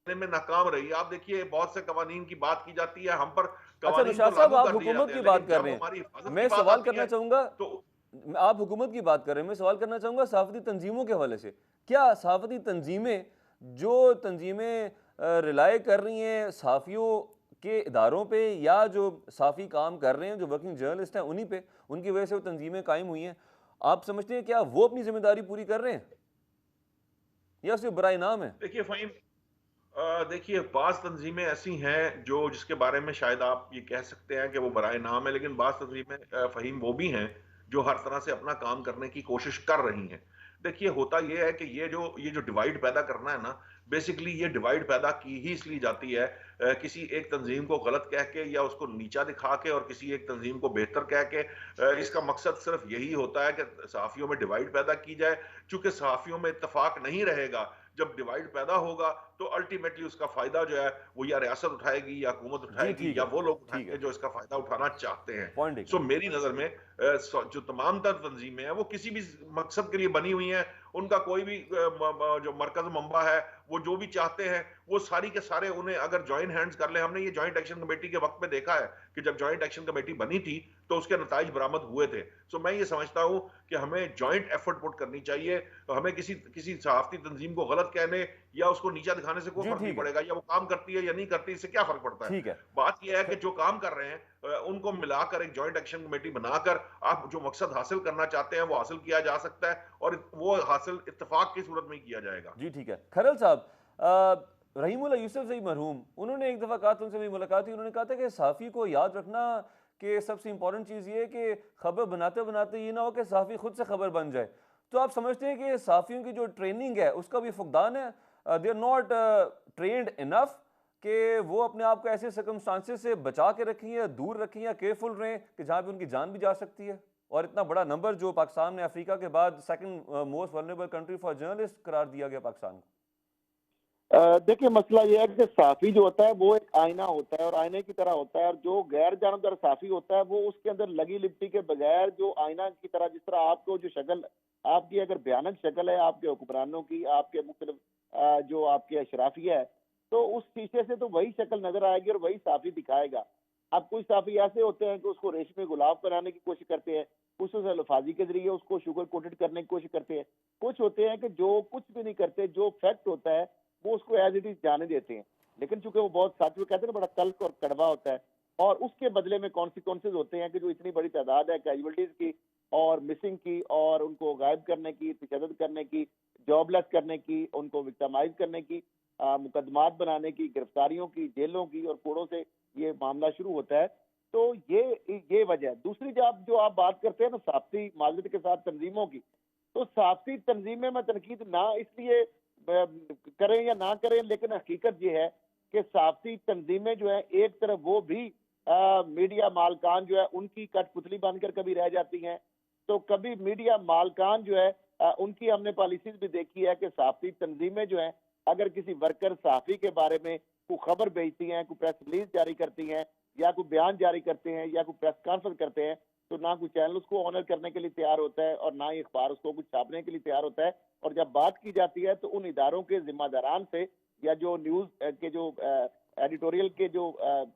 Speaker 2: में नाकाम रही है। आप देखिए, बहुत से कवानीन की बात की जाती है, हम पर
Speaker 1: अच्छा
Speaker 2: कवानीन तो
Speaker 1: निशात साहब,
Speaker 2: लागू
Speaker 1: आप
Speaker 2: कर दिए
Speaker 1: हुकूमत
Speaker 2: जाते
Speaker 1: की
Speaker 2: हैं,
Speaker 1: बात
Speaker 2: लेकिन
Speaker 1: कर
Speaker 2: जब
Speaker 1: रहे
Speaker 2: हमारी
Speaker 1: हैं,
Speaker 2: हिफाजत की
Speaker 1: मैं
Speaker 2: बात
Speaker 1: सवाल
Speaker 2: आती
Speaker 1: करना
Speaker 2: है
Speaker 1: चाहूंगा।
Speaker 2: तो
Speaker 1: आप हुकूमत की बात कर रहे हैं, मैं सवाल करना चाहूंगा सहाफती तंजीमों के हवाले से। क्या सहाफती तंजीमें, जो तंजीमें रिलाय कर रही हैं सहाफ़ियों के इदारों पे, या जो सहाफ़ी काम कर रहे हैं, जो वर्किंग जर्नलिस्ट हैं उन्हीं पे, उनकी वजह से वो तंजीमें कायम हुई हैं, आप समझते हैं क्या वो अपनी जिम्मेदारी पूरी कर रहे हैं या सिर्फ बराए नाम है?
Speaker 2: देखिए फ़हीम, देखिए, बाज़ तंज़ीमें ऐसी हैं जो जिसके बारे में शायद आप ये कह सकते हैं कि वो बराए नाम है, लेकिन बाज़ तंज़ीमें फ़हीम वो भी हैं जो हर तरह से अपना काम करने की कोशिश कर रही हैं। देखिए, होता ये है कि ये जो डिवाइड पैदा करना है ना, बेसिकली ये डिवाइड पैदा की ही इसलिए जाती है किसी एक तंज़ीम को गलत कह के या उसको नीचा दिखा के और किसी एक तंज़ीम को बेहतर कह के। इसका मकसद सिर्फ़ यही होता है कि सहाफ़ियों में डिवाइड पैदा की जाए। चूँकि सहाफ़ियों में इत्तेफ़ाक नहीं रहेगा, जब डिवाइड पैदा होगा तो अल्टीमेटली उसका फायदा जो है वो या रियासत उठाएगी या हुकूमत
Speaker 1: जी
Speaker 2: उठाएगी
Speaker 1: ठीक
Speaker 2: या
Speaker 1: है,
Speaker 2: वो लोग
Speaker 1: ठीक
Speaker 2: उठाएंगे
Speaker 1: है,
Speaker 2: जो इसका फायदा उठाना चाहते हैं।
Speaker 1: पॉइंट एक
Speaker 2: सो
Speaker 1: है।
Speaker 2: मेरी नजर में जो तमाम तर तंजीमें हैं वो किसी भी मकसद के लिए बनी हुई हैं। उनका कोई भी जो मरकज मंबा है, वो जो भी चाहते हैं वो सारी के सारे उन्हें अगर ज्वाइंट हैंड्स कर ले। हमने ये ज्वाइंट एक्शन कमेटी के वक्त में देखा है कि जब ज्वाइंट एक्शन कमेटी बनी थी तो उसके नताइज बरामद हुए थे। सो मैं ये समझता हूँ कि हमें ज्वाइंट एफर्ट पुट करनी चाहिए। तो हमें किसी किसी सहाफती तंजीम को गलत कहने या उसको नीचा दिखाने से कोई
Speaker 1: जी
Speaker 2: फर्क नहीं
Speaker 1: ठीक है,
Speaker 2: पड़ेगा। या वो काम करती है या नहीं करती, इससे क्या फर्क पड़ता है।
Speaker 1: ठीक है।
Speaker 2: बात यह है कि जो काम कर रहे हैं उनको मिलाकर एक जॉइंट एक्शन कमेटी बनाकर आप जो मकसद हासिल करना चाहते हैं वो हासिल किया जा सकता है, और वो हासिल इत्तेफाक की सूरत में ही किया जाएगा।
Speaker 1: जी ठीक है। खरल साहब, रहीमुल्लाह यूसुफ से मरहूम, उन्होंने एक दफ़ा कहा था, उनसे मेरी मुलाकात हुई, उन्होंने कहा था कि सहाफ़ी को याद रखना कि सबसे इंपॉर्टेंट चीज़ ये है कि खबर बनाते बनाते ये ना हो कि सहाफ़ी खुद से खबर बन जाए। तो आप समझते हैं कि सहाफ़ियों की जो ट्रेनिंग है उसका भी फुकदान है, they are not trained enough कि वो अपने आप को ऐसे सर्कमस्टांसेस से बचा के रखें या दूर रखें या केयरफुल रहें कि जहाँ पे उनकी जान भी जा सकती है। और इतना बड़ा नंबर जो पाकिस्तान ने अफ्रीका के बाद second most vulnerable country for journalist करार दिया गया पाकिस्तान को।
Speaker 3: देखिए, मसला ये है कि साफी जो होता है वो एक आईना होता है और आईने की तरह होता है, और जो गैर जानबदार साफी होता है वो उसके अंदर लगी लिपटी के बगैर जो आईना की तरह, जिस तरह आपको जो शक्ल आपकी अगर भयानक शक्ल है आपके हुक्मरानों की, आपके मुख्तलिफ जो आपके अशराफिया है, तो उस शीशे से तो वही शक्ल नजर आएगी और वही साफी दिखाएगा। अब कुछ साफी ऐसे होते हैं कि उसको रेशमी गुलाब बनाने की कोशिश करते हैं, कुछ उस अल्फाजी के जरिए उसको शुगर कोटेड करने की कोशिश करते हैं, कुछ होते हैं कि जो कुछ भी नहीं करते, जो फैक्ट होता है वो उसको एज इट इज जाने देते हैं। लेकिन चूंकि वो बहुत सच, वो कहते हैं ना, बड़ा तल्ख और कड़वा होता है, और उसके बदले में कॉन्सिक्वेंसेज होते हैं कि जो इतनी बड़ी तादाद है कैजुअलिटीज की और मिसिंग की और उनको गायब करने की, तशद्दुद करने की, जॉबलेस करने की, उनको विक्टिमाइज करने की, मुकदमात बनाने की, गिरफ्तारियों की, जेलों की और कोड़ों से ये मामला शुरू होता है। तो ये वजह है। दूसरी जो आप बात करते हैं ना साफ्ती माजरत के साथ तंजीमों की, तो साफ्ती तंजीमें में तनकीद ना इसलिए करें या ना करें, लेकिन हकीकत ये है कि साफ्ती तंजीमें जो है एक तरफ वो भी मीडिया मालकान जो है उनकी कठपुतली बनकर कभी रह जाती हैं, तो कभी मीडिया मालकान जो है उनकी हमने पॉलिसीज भी देखी है कि साफ्ती तंजीमें जो है अगर किसी वर्कर साफी के बारे में कोई खबर भेजती हैं, कोई प्रेस रिलीज जारी करती हैं या कोई बयान जारी करते हैं या कोई प्रेस कॉन्फ्रेंस करते हैं, तो ना कोई चैनल उसको ऑनर करने के लिए तैयार होता है और ना ही अखबार उसको कुछ छापने के लिए तैयार होता है। और जब बात की जाती है तो उन इदारों के जिम्मेदारान से या जो न्यूज के जो एडिटोरियल के जो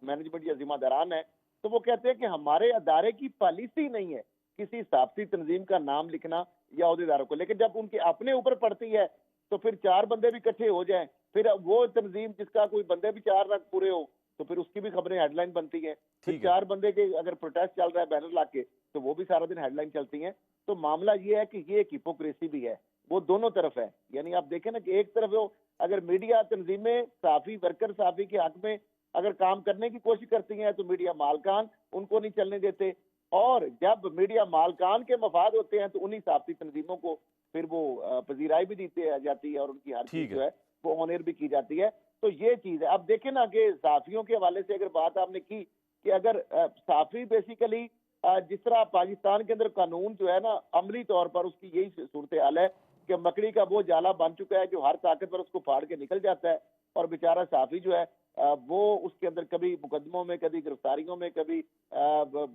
Speaker 3: मैनेजमेंट या जिम्मेदारान है, तो वो कहते हैं कि हमारे अदारे की पॉलिसी नहीं है किसी सहाफती तंजीम का नाम लिखना या अहदेदारों को। लेकिन जब उनके अपने ऊपर पड़ती है तो फिर 4 बंदे भी इकट्ठे हो जाएं, फिर वो तंजीम जिसका कोई बंदे भी 4 लाख पूरे हो तो फिर उसकी भी खबरें हेडलाइन बनती हैं। फिर
Speaker 1: ठीक है।
Speaker 3: 4 बंदे के अगर प्रोटेस्ट चल रहा है बैनर ला के तो वो भी सारा दिन हेडलाइन चलती हैं। तो मामला ये है कि ये एक हिपोक्रेसी भी है, वो दोनों तरफ है। यानी आप देखें ना कि एक तरफ वो अगर मीडिया तंजीमें साफी वर्कर साफी के हक में अगर काम करने की कोशिश करती हैं तो मीडिया मालकान उनको नहीं चलने देते, और जब मीडिया मालकान के मफाद होते हैं तो उन्हीं साफी तंजीमों को फिर वो पजीराई भी दी जाती है और उनकी हर
Speaker 1: ठीक
Speaker 3: चीज जो
Speaker 1: है।
Speaker 3: है वो ऑनर भी की जाती है। तो ये चीज है। अब देखें ना कि साफियों के हवाले से अगर बात आपने की कि अगर साफी बेसिकली जिस तरह पाकिस्तान के अंदर कानून जो है ना अमली तौर पर उसकी यही सूरत हाल है कि मकड़ी का वो जाला बन चुका है जो हर ताकतवर उसको फाड़ के निकल जाता है, और बेचारा साफी जो है वो उसके अंदर कभी मुकदमों में, कभी गिरफ्तारियों में, कभी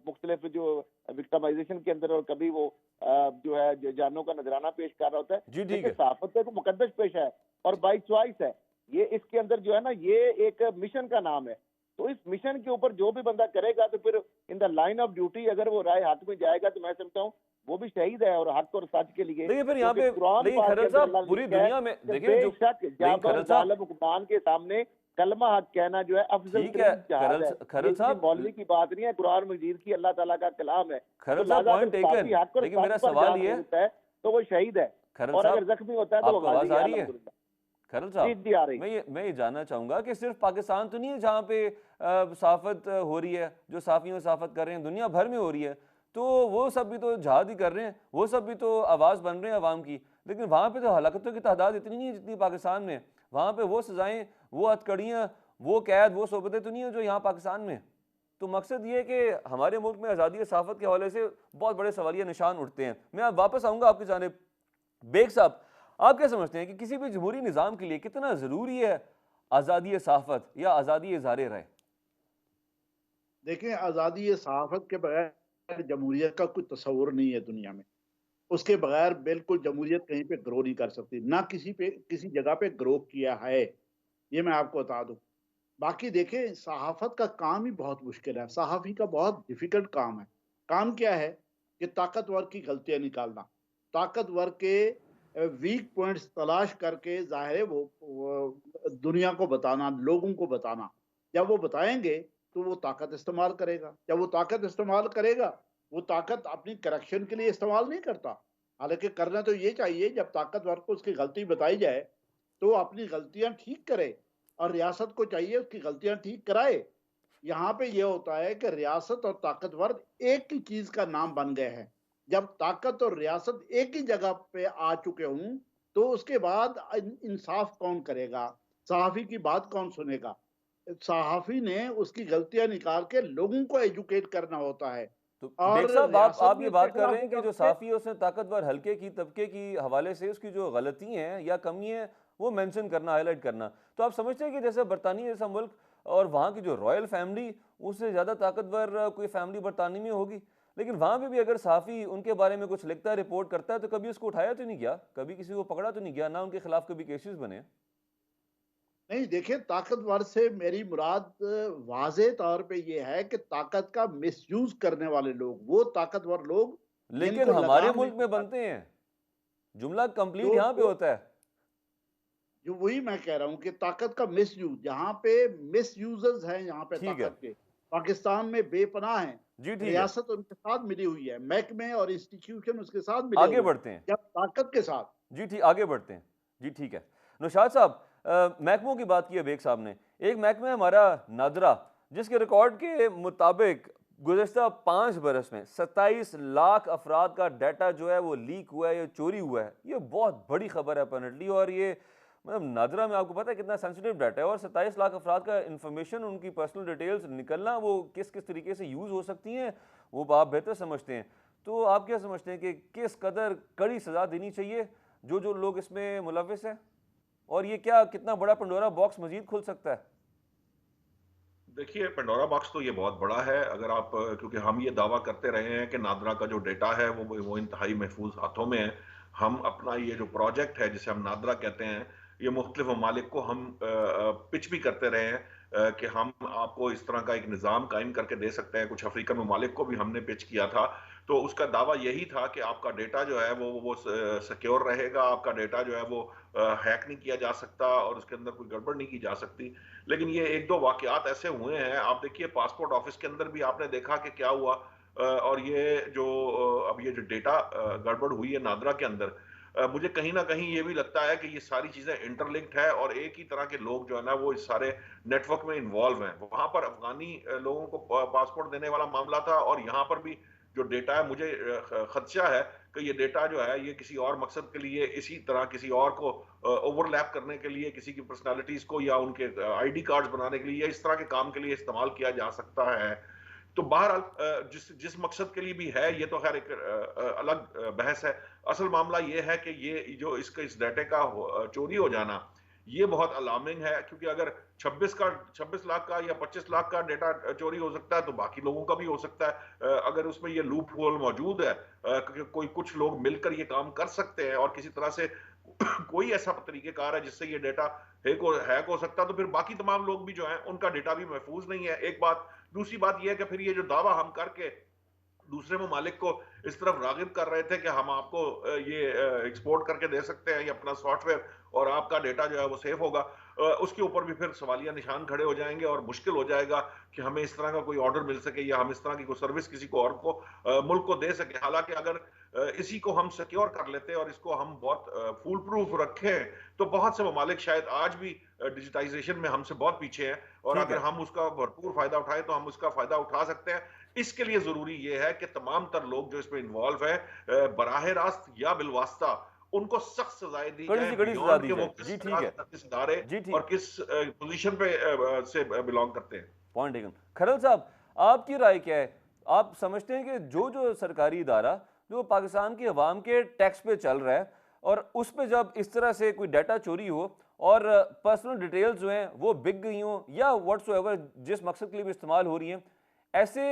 Speaker 3: मुख्तलिफ जो विक्टिमाइजेशन के अंदर, और कभी वो जो है जानों का नजराना पेश कर रहा होता है।
Speaker 1: जी ठीक
Speaker 3: देखिए
Speaker 1: है।
Speaker 3: सहाफत तो एक मुकद्दस पेशा है और बाई चॉइस है ये। इसके अंदर जो है ना ये एक मिशन का नाम है। तो इस मिशन के ऊपर जो भी बंदा करेगा तो फिर in the line of duty अगर वो राय हाथ में जाएगा तो मैं समझता हूँ वो भी शहीद है और हक और सच के लिए।
Speaker 1: देखिए फिर यहाँ
Speaker 3: क्योंकि
Speaker 1: पे
Speaker 3: कुरान
Speaker 1: लेकिन
Speaker 3: पाक के
Speaker 1: खरल
Speaker 3: अंदर
Speaker 1: साहब
Speaker 3: अल्लाह ने
Speaker 1: पूरी
Speaker 3: लिखा है
Speaker 1: दुनिया में
Speaker 3: कि
Speaker 1: देखिए जो
Speaker 3: बेशक
Speaker 1: लेकिन
Speaker 3: जाबर
Speaker 1: खरल साहब
Speaker 3: जालिम हुक्मान के सामने कलमा हक कहना जो है अफजल
Speaker 1: ठीक है।
Speaker 3: तरीन जहाद है।
Speaker 1: खरल
Speaker 3: ये किसी
Speaker 1: साहब
Speaker 3: मौलवी की बात नहीं है, कुरान मजीद की अल्लाह ताला का कलाम है। तो
Speaker 1: खरल साहब
Speaker 3: लिहाजा अगर
Speaker 1: पॉइंट टेकन,
Speaker 3: साथी हक और
Speaker 1: लेकिन मेरा
Speaker 3: सच पर
Speaker 1: सवाल
Speaker 3: जान
Speaker 1: ये है
Speaker 3: देता है तो वो शहीद है,
Speaker 1: खरल
Speaker 3: और अगर
Speaker 1: साहब
Speaker 3: जख्मी होता है तो वो
Speaker 1: आपको आवाज
Speaker 3: गाजी
Speaker 1: आ
Speaker 3: है।
Speaker 1: रही है?
Speaker 3: अल्हम्दुलिल्लाह।
Speaker 1: खरल
Speaker 3: जी
Speaker 1: साहब
Speaker 3: जी आ रही।
Speaker 1: मैं ये जानना चाहूंगा कि सिर्फ पाकिस्तान तो नहीं है जहाँ पे सहाफत हो रही है, जो साफियों सहाफत कर रहे हैं दुनिया भर में हो रही है, तो वो सब भी तो जहाद ही कर रहे हैं, वो सब भी तो आवाज़ बन रहे हैं अवाम की। लेकिन वहाँ पे तो हलाकतों की तादाद इतनी नहीं है जितनी पाकिस्तान में। वहाँ पे वो सजाएं, वो हथकड़ियाँ, वो कैद, वो सोबतें तो नहीं है जो यहाँ पाकिस्तान में। तो मकसद ये है कि हमारे मुल्क में आज़ादी सहाफत के हवाले से बहुत बड़े सवालिया निशान उठते हैं। मैं अब वापस आऊँगा आपकी जानिब। बेग साहब, आप क्या समझते हैं कि किसी भी जमहूरी निज़ाम के लिए कितना ज़रूरी है आज़ादी सहाफत या आज़ादी इज़हार राय?
Speaker 4: देखें, आज़ादी सहाफ़त के बगैर जमहूरियत का कोई तस्वुर नहीं है दुनिया में। उसके बगैर बिल्कुल जमहूरियत कहीं पे ग्रो नहीं कर सकती, ना किसी पे किसी जगह पे ग्रो किया है, ये मैं आपको बता दूँ। बाकी देखें, सहाफ़त का काम ही बहुत मुश्किल है, सहाफ़ी का बहुत डिफ़िकल्ट काम है। काम क्या है कि ताकतवर की गलतियाँ निकालना, ताकतवर के वीक पॉइंट्स तलाश करके ज़ाहिर है वो दुनिया को बताना, लोगों को बताना। जब वो बताएँगे तो वो ताकत इस्तेमाल करेगा। जब वो ताकत इस्तेमाल करेगा, वो ताकत अपनी करेक्शन के लिए इस्तेमाल नहीं करता। हालाँकि करना तो ये चाहिए, जब ताकतवर को उसकी गलती बताई जाए, तो वो अपनी गलतियाँ ठीक करे और रियासत को चाहिए उसकी गलतियाँ ठीक कराए। यहाँ पे ये होता है कि रियासत और ताकतवर एक ही चीज़ का नाम बन गए हैं। जब ताकत और रियासत एक ही जगह पे आ चुके हों, तो उसके बाद इंसाफ कौन करेगा? सहाफ़ी की बात कौन सुनेगा? सहाफ़ी ने उसकी गलतियाँ निकाल के लोगों को एजुकेट करना होता है
Speaker 1: तो
Speaker 4: और
Speaker 1: बेग साहब
Speaker 4: रियासत
Speaker 1: आप
Speaker 4: भी
Speaker 1: ये
Speaker 4: उसके
Speaker 1: बात कर
Speaker 4: खिलाफ
Speaker 1: रहे
Speaker 4: हो
Speaker 1: हैं कि जो
Speaker 4: जाती है।
Speaker 1: साफ़ी है उसने ताकतवर हल्के की तबके की हवाले से उसकी जो गलती हैं या कमी है वो मेंशन करना, हाईलाइट करना। तो आप समझते हैं कि जैसे बरतानिया जैसा मुल्क और वहाँ की जो रॉयल फैमिली उससे ज़्यादा ताकतवर कोई फैमिली बरतानी में होगी, लेकिन वहाँ पे भी अगर साफ़ी उनके बारे में कुछ लिखता है, रिपोर्ट करता है, तो कभी उसको उठाया तो नहीं गया, कभी किसी को पकड़ा तो नहीं गया, ना उनके खिलाफ कभी केसेस बने?
Speaker 4: नहीं, देखिए, ताकतवर से मेरी मुराद वाज़ेह तौर पे ये है कि ताकत का मिसयूज़ करने वाले लोग, वो ताकतवर लोग
Speaker 1: लेकिन
Speaker 4: जिनको
Speaker 1: हमारे
Speaker 4: लगाम नहीं
Speaker 1: मुल्क में
Speaker 4: दिखाते।
Speaker 1: बनते हैं, जुमला कंप्लीट
Speaker 4: जो
Speaker 1: यहाँ पे
Speaker 4: जो
Speaker 1: होता है।
Speaker 4: जो वही मैं कह रहा हूँ कि ताकत का मिसयूज़, जहाँ पे मिसयूज़र्स हैं यहाँ पे
Speaker 1: ठीक है।
Speaker 4: ताकत के, पाकिस्तान में बेपनाह हैं।
Speaker 1: जी ठीक है।
Speaker 4: रियासत उनके साथ मिली हुई है, महकमे और इंस्टीट्यूशन उसके साथ मिले
Speaker 1: आगे
Speaker 4: हुए हैं,
Speaker 1: बढ़ते हैं।
Speaker 4: जब ताकत के साथ।
Speaker 1: जी ठीक, आगे बढ़ते हैं। जी ठीक है। नौशाद साहब, महकमों की बात की है बेग साहब ने। एक महकमा है हमारा नादरा, जिसके रिकॉर्ड के मुताबिक गुज़श्ता 5 बरस में 27 लाख अफराद का डाटा जो है वो लीक हुआ है या चोरी हुआ है। ये बहुत बड़ी खबर है अपरेंटली, और ये मतलब नादरा में आपको पता है कितना सेंसिटिव डाटा है, और 27 लाख अफराद का इन्फॉर्मेशन, उनकी पर्सनल डिटेल्स निकलना, वो किस किस तरीके से यूज़ हो सकती हैं वो आप बेहतर समझते हैं। तो आप क्या समझते हैं कि किस कदर कड़ी सज़ा देनी चाहिए जो जो लोग इसमें मुलविस हैं, और ये क्या कितना बड़ा पंडोरा बॉक्स मजीद खुल सकता है?
Speaker 2: देखिए, पेंडोरा बॉक्स तो ये बहुत बड़ा है। अगर आप क्योंकि हम ये दावा करते रहे हैं कि नादरा का जो डेटा है वो इंतहाई महफूज हाथों में है। हम अपना ये जो प्रोजेक्ट है जिसे हम नादरा कहते हैं, ये मुख्तलिफ ममालिक को हम पिच भी करते रहे हैं कि हम आपको इस तरह का एक निज़ाम कायम करके दे सकते हैं। कुछ अफ्रीकन ममालिक को भी हमने पिच किया था। तो उसका दावा यही था कि आपका डेटा जो है वो सिक्योर रहेगा, आपका डेटा जो है वो हैक नहीं किया जा सकता और उसके अंदर कोई गड़बड़ नहीं की जा सकती। लेकिन ये एक दो वाकयात ऐसे हुए हैं, आप देखिए पासपोर्ट ऑफिस के अंदर भी आपने देखा कि क्या हुआ। और ये जो अब ये जो डेटा गड़बड़ हुई है नादरा के अंदर, मुझे कहीं ना कहीं ये भी लगता है कि ये सारी चीजें इंटरलिंक्ड है और एक ही तरह के लोग जो है ना वो इस सारे नेटवर्क में इन्वॉल्व हैं। वहां पर अफगानी लोगों को पासपोर्ट देने वाला मामला था और यहाँ पर भी जो डेटा है, मुझे खदशा है कि ये डेटा जो है ये किसी और मकसद के लिए, इसी तरह किसी और को ओवरलैप करने के लिए, किसी की पर्सनालिटीज को या उनके आईडी कार्ड्स बनाने के लिए या इस तरह के काम के लिए इस्तेमाल किया जा सकता है। तो बहरहाल जिस जिस मकसद के लिए भी है, ये तो खैर एक अलग बहस है। असल मामला ये है कि ये जो इस डाटे का चोरी हो जाना, ये बहुत अलार्मिंग है, क्योंकि अगर 26 लाख का या 25 लाख का डेटा चोरी हो सकता है तो बाकी लोगों का भी हो सकता है। अगर उसमें ये लूप होल मौजूद है, कोई कुछ लोग मिलकर ये काम कर सकते हैं और किसी तरह से कोई ऐसा तरीकेकार है जिससे ये डेटा हैक हो सकता है, तो फिर बाकी तमाम लोग भी जो हैं उनका डेटा भी महफूज नहीं है, एक बात। दूसरी बात यह है कि फिर ये जो दावा हम करके दूसरे ममालिक को इस तरफ रागिब कर रहे थे कि हम आपको ये एक्सपोर्ट करके दे सकते हैं ये अपना सॉफ्टवेयर और आपका डेटा जो है वो सेफ होगा, उसके ऊपर भी फिर सवालिया निशान खड़े हो जाएंगे और मुश्किल हो जाएगा कि हमें इस तरह का कोई ऑर्डर मिल सके या हम इस तरह की कोई सर्विस किसी को और को मुल्क को दे सके। हालांकि अगर इसी को हम सिक्योर कर लेते और इसको हम बहुत फूल प्रूफ रखें तो बहुत से ममालिक शायद आज भी डिजिटाइजेशन में हमसे बहुत पीछे हैं, और
Speaker 1: ठीक
Speaker 2: अगर
Speaker 1: है।
Speaker 2: हम उसका भरपूर फायदा उठाएं तो हम उसका फायदा उठा सकते हैं। इसके लिए जरूरी यह है कि तमाम तर लोग जो इसमें इन्वॉल्व है, बराह रास्त या बिलवास्ता, उनको सख्त सजाएं दी जाए,
Speaker 1: कड़ी सज़ा
Speaker 2: बियॉन्ड
Speaker 1: दी
Speaker 2: के वो
Speaker 1: जाए।
Speaker 2: किस
Speaker 1: जी, ठीक है।
Speaker 2: तरह किस इदारे
Speaker 1: जी,
Speaker 2: और
Speaker 1: ठीक।
Speaker 2: किस पोजीशन पे से बिलोंग करते हैं।
Speaker 1: Point taken. खरल साहब, आपकी राय क्या है? आप समझते हैं कि जो सरकारी इदारा जो पाकिस्तान की अवाम के टैक्स पे चल रहा है और उस पे जब इस तरह से कोई डाटा चोरी हो और पर्सनल डिटेल्स जो हैं वो बिक गई हों या व्हाट्सोएवर जिस मकसद के लिए भी इस्तेमाल हो रही हैं, ऐसे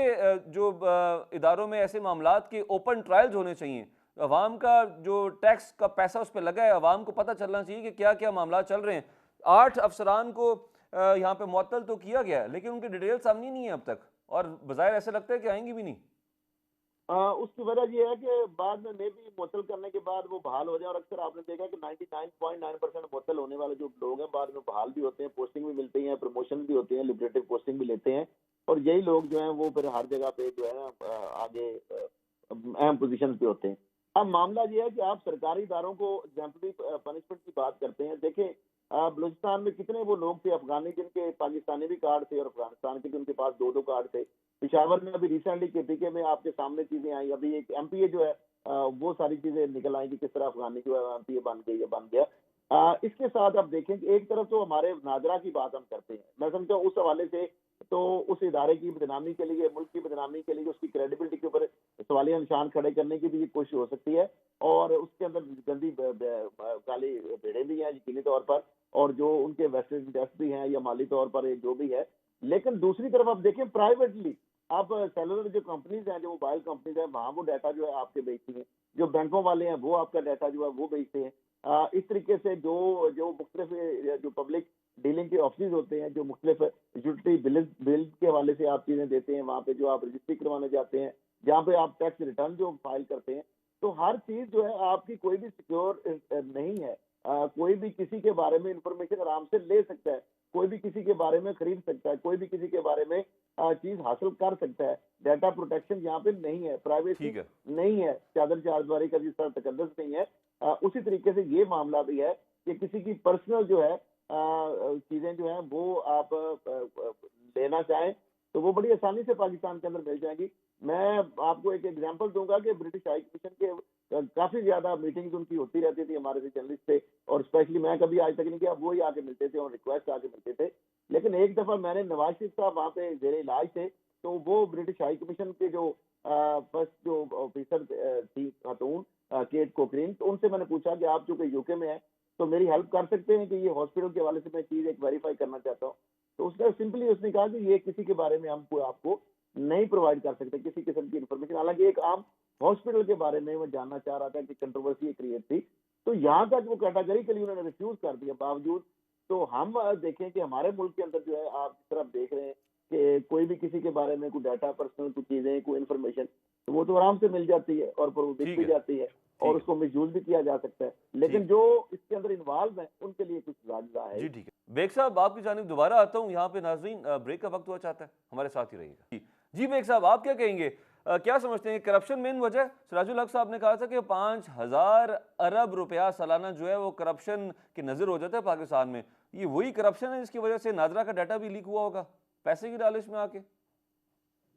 Speaker 1: इदारों में ऐसे मामलात के ओपन ट्रायल्स होने चाहिए। अवाम का जो टैक्स का पैसा उस पर लगा है, अवाम को पता चलना चाहिए कि क्या क्या मामला चल रहे हैं। 8 अफसरान को यहाँ पे मुअत्तल तो किया गया है, लेकिन उनकी डिटेल सामने नहीं है अब तक और बज़ाहिर ऐसे लगता है कि आएंगी भी नहीं।
Speaker 3: उसकी वजह ये है कि बाद में मे भी मुअत्तल करने के बाद वो बहाल हो जाए, और अक्सर आपने देखा कि 99.9% मुअत्तल होने वाले जो लोग हैं बाद में बहाल भी होते हैं, पोस्टिंग भी मिलती है, प्रमोशन भी होती है, लिबरेटिव पोस्टिंग भी लेते हैं, और यही लोग जो हैं वो फिर हर जगह पे जो है ना आगे अहम पोजीशन पे होते हैं। अब मामला ये है कि आप सरकारी इदारों को एग्जाम्पली पनिशमेंट की बात करते हैं। देखें, बलूचिस्तान में कितने वो लोग थे अफगानी जिनके पाकिस्तानी भी कार्ड थे और अफगानिस्तान के भी उनके पास दो दो कार्ड थे। पिशावर में अभी रिसेंटली केपीके में आपके सामने चीजें आई, अभी एक एमपीए जो है वो सारी चीजें निकल आई कि किस तरह अफगानी जो है एमपीए बन गई या बन गया। इसके साथ आप देखें कि एक तरफ तो हमारे नादरा की बात हम करते हैं, मैं समझता हूँ उस हवाले से तो उस इदारे की बदनामी के लिए, मुल्क की बदनामी के लिए, उसकी क्रेडिबिलिटी के ऊपर सवालिया निशान खड़े करने की भी ये कोशिश हो सकती है, और उसके अंदर गंदी काली भेड़े भी हैं यकीनी तौर पर, और जो उनके वेस्टेड इंटरेस्ट भी हैं या माली तौर पर जो भी है। लेकिन दूसरी तरफ आप देखें प्राइवेटली, आप सेलुलर जो कंपनीज हैं, जो मोबाइल कंपनीज हैं, वहां वो डाटा जो है आपके बेचती हैं, जो बैंकों वाले हैं वो आपका डाटा जो है वो बेचते हैं। इस तरीके से जो जो मुख्तलिफ जो पब्लिक डीलिंग के ऑफिस होते हैं, जो मुख्तलिफ यूटिलिटी बिल के हवाले से आप चीजें देते हैं, वहाँ पे जो आप रजिस्ट्री करवाने जाते हैं, जहाँ पे आप टैक्स रिटर्न जो फाइल करते हैं, तो हर चीज जो है आपकी कोई भी सिक्योर नहीं है। कोई भी किसी के बारे में इंफॉर्मेशन आराम से ले सकता है, कोई भी किसी के बारे में खरीद सकता है, कोई भी किसी के बारे में चीज हासिल कर सकता है। डाटा प्रोटेक्शन यहाँ पे नहीं है, प्राइवेसी
Speaker 1: ठीक है।
Speaker 3: नहीं है, चादर चारदीवारी का जिस तरह तकद्दुस नहीं है, उसी तरीके से ये मामला भी है कि किसी की पर्सनल जो है चीजें जो है वो आप लेना चाहें तो वो बड़ी आसानी से पाकिस्तान के अंदर मिल जाएंगी। मैं आपको एक एग्जांपल दूंगा कि ब्रिटिश हाई कमीशन के काफी ज्यादा मीटिंग्स उनकी होती रहती थी हमारे से जर्नलिस्ट से, और स्पेशली मैं कभी आज तक नहीं किया, वो ही आके मिलते थे और रिक्वेस्ट आके मिलते थे। लेकिन एक दफा मैंने नवाज शरीफ साहब वहाँ पे जेरे इलाज थे, तो वो ब्रिटिश हाई कमीशन के जो फर्स्ट जो ऑफिसर थी खातून केट कोकरीन, तो उनसे मैंने पूछा कि आप जो कि यूके में है तो मेरी हेल्प कर सकते हैं कि ये हॉस्पिटल के हवाले से मैं चीज एक वेरीफाई करना चाहता हूँ। तो उसने सिंपली उसने कहा कि ये किसी के बारे में हम आपको नहीं प्रोवाइड कर सकते किसी किस्म की इन्फॉर्मेशन। हालांकि एक आम हॉस्पिटल के बारे में वो जानना चाह रहा था कि कंट्रोवर्सी क्रिएट थी, तो यहाँ तक वो कैटेगरिकली उन्होंने रिफ्यूज कर दिया। बावजूद तो हम देखें कि हमारे मुल्क के अंदर जो है, आप जिस तरफ देख रहे हैं कि कोई भी किसी के बारे में कोई डाटा, पर्सनल कुछ चीजें, कोई इन्फॉर्मेशन, तो वो तो आराम से मिल जाती है और वो दिख
Speaker 1: ठीक
Speaker 3: भी
Speaker 1: है,
Speaker 3: जाती है
Speaker 1: ठीक
Speaker 3: और
Speaker 1: है,
Speaker 3: उसको मिसयूज भी किया जा सकता है। लेकिन
Speaker 1: ठीक।
Speaker 3: जो इसके अंदर इन्वॉल्व है उनके लिए कुछ सजा है।
Speaker 1: जी ठीक है। बेग साहब आपकी जानिब दोबारा आता हूँ, यहाँ पे नाजरीन ब्रेक का वक्त हुआ चाहता है, हमारे साथ ही रहिएगा। जी जी बेग साहब आप क्या कहेंगे, क्या समझते हैं करप्शन मेन वजह है? सिराजुल हक साहब ने कहा था कि 5,000 अरब रुपया सालाना जो है वो करप्शन की नजर हो जाता है पाकिस्तान में। ये वही करप्शन है जिसकी वजह से नादरा का डाटा भी लीक हुआ होगा पैसे की लालच में आके?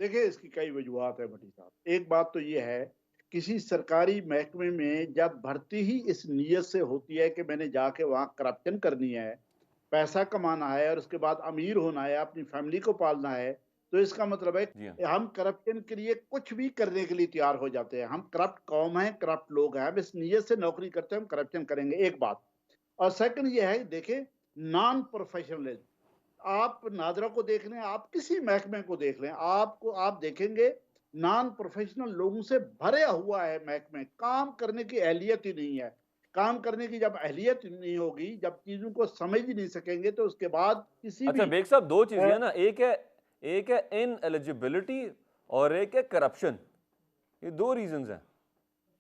Speaker 4: देखिए, इसकी कई वजूहत है भट्टी साहब। एक बात तो ये है, किसी सरकारी महकमे में जब भर्ती ही इस नीयत से होती है कि मैंने जाके वहाँ करप्शन करनी है, पैसा कमाना है और उसके बाद अमीर होना है, अपनी फैमिली को पालना है, तो इसका मतलब है
Speaker 1: जी हाँ।
Speaker 4: हम करप्शन के लिए कुछ भी करने के लिए तैयार हो जाते हैं। हम करप्ट कौम हैं, करप्ट लोग हैं, हम इस नीयत से नौकरी करते हैं, हम करप्शन करेंगे, एक बात। और सेकंड ये है, देखिए, नॉन प्रोफेशनलिज्म। आप नादरा को देख लें, आप किसी महकमे को देख लें, आपको आप देखेंगे नॉन प्रोफेशनल लोगों से भरा हुआ है महकमे। काम करने की अहलियत ही नहीं है। काम करने की जब अहलियत नहीं होगी, जब चीजों को समझ ही नहीं सकेंगे, तो उसके बाद किसी
Speaker 1: अच्छा
Speaker 4: भी
Speaker 1: बेग साहब दो चीजें
Speaker 4: अ,
Speaker 1: है ना, एक है इन एलिजिबिलिटी और एक है करप्शन, ये दो रीजंस हैं।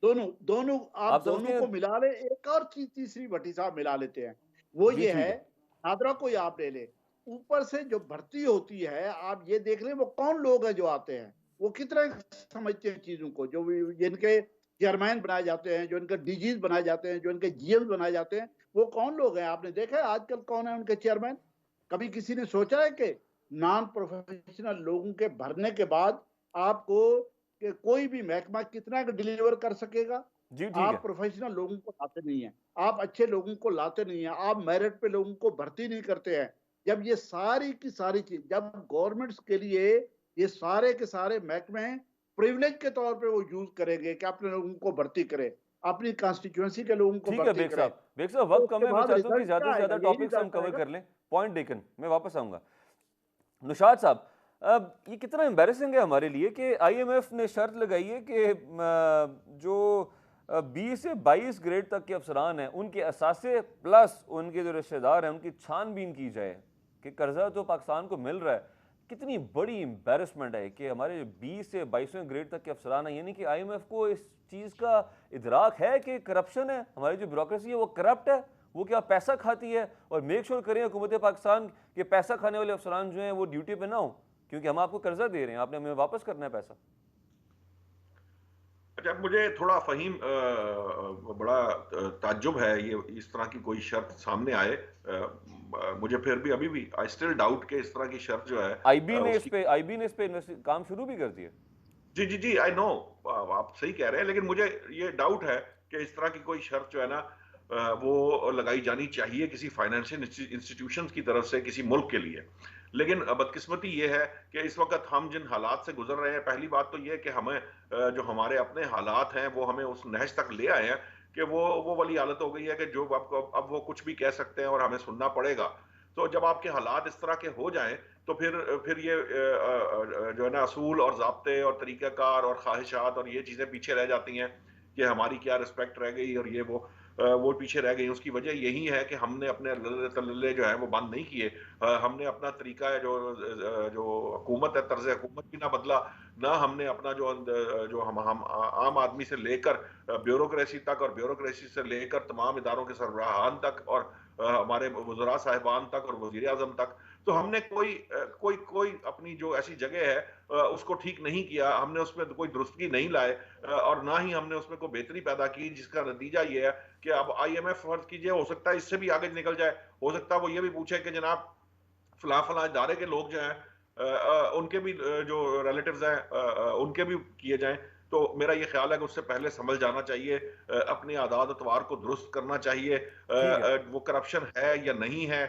Speaker 4: दोनों दोनों आप
Speaker 1: आप समझते
Speaker 4: दोनों
Speaker 1: हैं?
Speaker 4: को मिला ले। एक और चीज तीसरी भट्टी साहब मिला लेते हैं, वो
Speaker 1: जी
Speaker 4: ये
Speaker 1: ठीक
Speaker 4: है,
Speaker 1: है।
Speaker 4: नादरा को ही आप ले ले, ऊपर से जो भर्ती होती है, आप ये देख लें वो कौन लोग हैं जो आते हैं, वो कितना समझते हैं चीजों को, जो जिनके चेयरमैन बनाए जाते हैं, जो इनके डीजीज बनाए जाते हैं, जो इनके जीएम बनाए जाते हैं, वो कौन लोग हैं? आपने देखा है आजकल कौन है उनके चेयरमैन? कभी किसी ने सोचा है कि नॉन प्रोफेशनल लोगों के भरने के बाद आपको कि कोई भी महकमा कितना डिलीवर कर सकेगा?
Speaker 1: जी ठीक
Speaker 4: आप
Speaker 1: है।
Speaker 4: प्रोफेशनल लोगों को लाते नहीं हैं, आप अच्छे लोगों को लाते नहीं हैं, आप मेरिट पे लोगों को भर्ती नहीं करते हैं। जब ये सारी की सारी चीज, जब गवर्नमेंट्स के लिए ये सारे के सारे महकमे प्रिविलेज के तौर पे वो यूज करेंगे कि अपने लोगों को भर्ती करें, अपनी कॉन्स्टिट्यूंसी के लोगों को
Speaker 1: ठीक है
Speaker 4: भर्ती करें,
Speaker 1: बेग साहब
Speaker 4: तो
Speaker 1: वक्त कम
Speaker 4: उसके
Speaker 1: है, मैं
Speaker 4: बाद
Speaker 1: चाहता हूँ कि
Speaker 4: रिजल्ट
Speaker 1: ज्यादा
Speaker 4: क्या
Speaker 1: से
Speaker 4: आएगा?
Speaker 1: ज्यादा
Speaker 4: यही
Speaker 1: टॉपिक्स हम
Speaker 4: रिजल्ट
Speaker 1: कवर
Speaker 4: आएगा।
Speaker 1: कर लें। पॉइंट टेकन, मैं वापस आऊंगा। नुशाद साहब, अब ये कितना एम्बैरेसिंग है हमारे लिए कि आईएमएफ ने शर्त लगाई है कि जो 20 से 22 ग्रेड तक के अफसरान हैं उनके असासे प्लस उनके जो रिश्तेदार हैं उनकी छानबीन की जाए कि कर्जा तो पाकिस्तान को मिल रहा है। कितनी बड़ी एम्बैरेसमेंट है कि हमारे 20 से 22वें ग्रेड तक के अफसरान हैं, यानी कि आईएमएफ को इस चीज़ का इदराक है कि करप्शन है, हमारी जो ब्यूरोक्रेसी है वो करप्ट है, वो क्या पैसा खाती है। और मेक श्योर करें हुकूमत पाकिस्तान के पैसा खाने वाले अफसरान जो हैं वो ड्यूटी पे ना हो, क्योंकि हम आपको कर्जा दे रहे हैं, आपने हमें वापस करना है पैसा।
Speaker 2: अच्छा, मुझे थोड़ा फ़हीम बड़ा ताज्जुब है ये इस तरह की कोई शर्त सामने आए। मुझे फिर भी अभी भी आई स्टिल डाउट कि इस तरह की शर्त जो है उसकी।
Speaker 1: आईबी ने इस पे काम शुरू भी कर दिया।
Speaker 2: जी जी जी, आई नो, आप सही कह रहे हैं, लेकिन मुझे ये डाउट है कि इस तरह की कोई शर्त जो है ना वो लगाई जानी चाहिए किसी फाइनेंशियल इंस्टीट्यूशंस की तरफ से किसी मुल्क के लिए। लेकिन बदकिस्मती ये है कि इस वक्त हम जिन हालात से गुजर रहे हैं, पहली बात तो ये है कि हमें जो हमारे अपने हालात हैं वो हमें उस नहज तक ले आए हैं कि वो वाली हालत हो गई है कि जो अब वो कुछ भी कह सकते हैं और हमें सुनना पड़ेगा। तो जब आपके हालात इस तरह के हो जाएं तो फिर ये जो है ना असूल और ज़ाब्ते और तरीक़ाकार और ख्वाहिशात और ये चीज़ें पीछे रह जाती हैं कि हमारी क्या रिस्पेक्ट रह गई और ये वो पीछे रह गई। उसकी वजह यही है कि हमने अपने लल्ले तल्ले जो है वो बंद नहीं किए। हमने अपना तरीका है जो हुकूमत है, तर्ज हुकूमत भी ना बदला, ना हमने अपना जो हम आम आदमी से लेकर ब्यूरोक्रेसी तक और ब्यूरोक्रेसी से लेकर तमाम इदारों के सरबराहान तक और हमारे वज़रा साहिबान तक और वज़ीर आज़म तक, तो हमने कोई अपनी जो ऐसी जगह है उसको ठीक नहीं किया, हमने उसमें कोई दुरुस्तगी नहीं लाए और ना ही हमने उसमें कोई बेहतरी पैदा की, जिसका नतीजा ये है कि अब आईएमएफ फर्ज कीजिए, हो सकता है इससे भी आगे निकल जाए। हो सकता है वो ये भी पूछे कि जनाब फलां इदारे के लोग जो हैं उनके भी जो रिलेटिव्स हैं उनके भी किए जाएं। तो मेरा ये ख्याल है कि उससे पहले संभल जाना चाहिए, अपने आदात अतवार को दुरुस्त करना चाहिए।
Speaker 1: ठीक है।
Speaker 2: वो करप्शन है या नहीं है,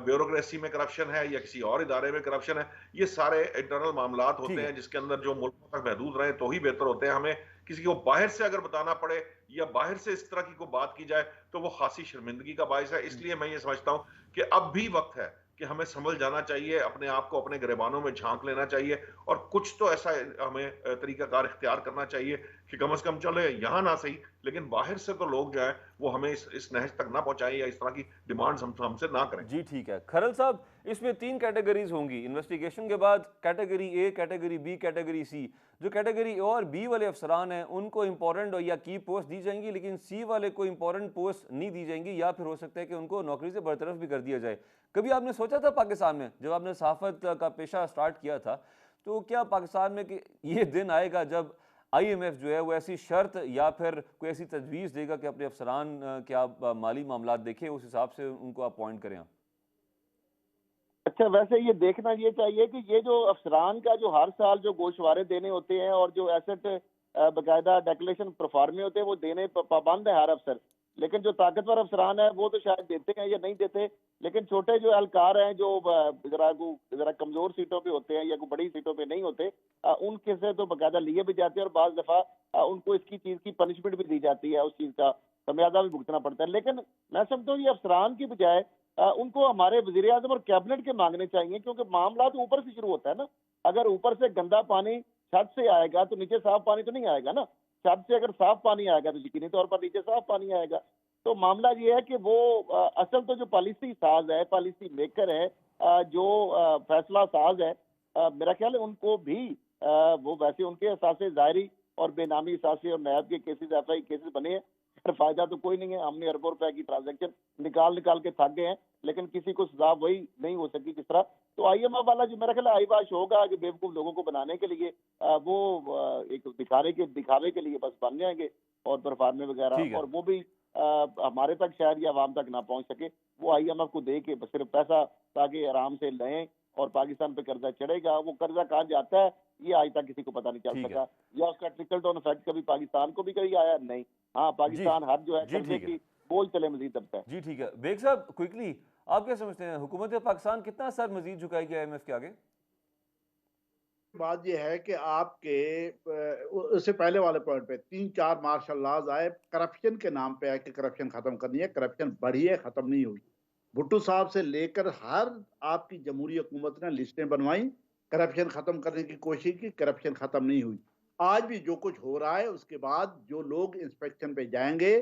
Speaker 2: ब्यूरोक्रेसी में करप्शन है या किसी और इदारे में करप्शन है, ये सारे इंटरनल मामलात
Speaker 1: ठीक
Speaker 2: होते
Speaker 1: है।
Speaker 2: हैं जिसके अंदर जो मुल्क तक महदूद रहे तो ही बेहतर होते हैं। हमें किसी को बाहर से अगर बताना पड़े या बाहर से इस तरह की कोई बात की जाए तो वो खासी शर्मिंदगी का बायस है। इसलिए मैं ये समझता हूँ कि अब भी वक्त है कि हमें संभल जाना चाहिए, अपने आप को अपने गिरेबानों में झांक लेना चाहिए और कुछ तो ऐसा हमें तरीकाकार इख्तियार करना चाहिए कि कम से कम चले यहाँ ना सही, लेकिन बाहर से तो लोग जो है वो हमें इस नहज तक ना पहुंचाएं या इस तरह की डिमांड्स हमसे ना करें।
Speaker 1: जी ठीक है खरल साहब, इसमें 3 कैटेगरीज होंगी इन्वेस्टिगेशन के बाद, category A, category B, category C. जो कैटेगरी ए और बी वाले अफसरान हैं उनको इंपॉर्टेंट या की पोस्ट दी जाएंगी, लेकिन सी वाले को इंपॉर्टेंट पोस्ट नहीं दी जाएंगी, या फिर हो सकता है कि उनको नौकरी से बरतरफ भी कर दिया जाए। कभी आपने सोचा था पाकिस्तान में जब आपने सहाफत का पेशा स्टार्ट किया था, तो क्या पाकिस्तान में कि ये दिन आएगा जब IMF जो है वो ऐसी शर्त या फिर कोई ऐसी तजवीज़ देगा कि अपने अफसरान के आप माली मामलात देखें, उस हिसाब से उनको अपॉइंट करें आप?
Speaker 3: अच्छा, वैसे ये देखना ये चाहिए कि ये जो अफसरान का जो हर साल जो गोशवारे देने होते हैं और जो एसेट बाकायदा डेक्लेरेशन प्रोफार्मे होते हैं वो देने पाबंद है हर अफसर। लेकिन जो ताकतवर अफसरान है वो तो शायद देते हैं या नहीं देते, लेकिन छोटे जो एहलकार हैं जो जरा कमजोर सीटों पे होते हैं या कोई बड़ी सीटों पे नहीं होते, उनके से तो बाकायदा लिए भी जाते हैं और बाज दफा उनको इसकी चीज की पनिशमेंट भी दी जाती है, उस चीज का खमियाजा भी भुगतना पड़ता है। लेकिन मैं समझता हूँ ये अफसरान की बजाय उनको हमारे वजीर आजम और कैबिनेट के मांगने चाहिए, क्योंकि मामला तो ऊपर से शुरू होता है ना। अगर ऊपर से गंदा पानी छत से आएगा तो नीचे साफ पानी तो नहीं आएगा ना। छत से अगर साफ पानी आएगा तो यकीनी तौर पर नीचे साफ पानी आएगा। तो मामला ये है कि वो असल तो जो पॉलिसी साज है, पॉलिसी मेकर है, जो फैसला साज है, मेरा ख्याल है उनको भी वो वैसे उनके असासे जायरी और बेनामी असासे और नैब के केसेस, FI केसेस बने हैं, पर फायदा तो कोई नहीं है। हमने अरबों रुपए की ट्रांजैक्शन निकाल निकाल के थक गए हैं, लेकिन किसी को सजा वही नहीं हो सकी जिस तरह। तो IMF वाला जो मेरा ख्याल है आईबाश होगा कि बेवकूफ लोगों को बनाने के लिए वो एक दिखावे के लिए बस बन जाएंगे और परफार्मे वगैरह,
Speaker 1: ठीक है।
Speaker 3: और वो भी हमारे तक शायद या आवाम तक ना पहुंच सके। वो IMF को दे के बस सिर्फ पैसा ताकि आराम से लें और पाकिस्तान पे कर्जा चढ़ेगा। वो कर्जा कहाँ जाता है ये आज तक किसी को पता नहीं चल
Speaker 1: ठीक है।
Speaker 3: सका, या उसका ट्रिकल डाउन इफेक्ट कभी पाकिस्तान को भी कभी आया नहीं। हाँ, पाकिस्तान हर जो है
Speaker 1: जी
Speaker 3: कर्जे
Speaker 1: ठीक है।
Speaker 3: की बोझ तले मजीद दबता है।
Speaker 1: जी ठीक है। बेग साहब, क्विकली आप क्या समझते हैं, हुकूमत पाकिस्तान कितना सर मजीद झुकाएगी IMF के आगे?
Speaker 4: बात यह है कि आपके उससे पहले वाले पॉइंट पे 3-4 मार्शल लॉज आए, करप्शन के नाम पे है कि करप्शन खत्म करनी है। करप्शन बढ़ी है, खत्म नहीं हुई। भुट्टो साहब से लेकर हर आपकी जमहूरी हुकूमत ने लिस्टें बनवाई, करप्शन खत्म करने की कोशिश की, करप्शन खत्म नहीं हुई। आज भी जो कुछ हो रहा है उसके बाद जो लोग इंस्पेक्शन पे जाएंगे,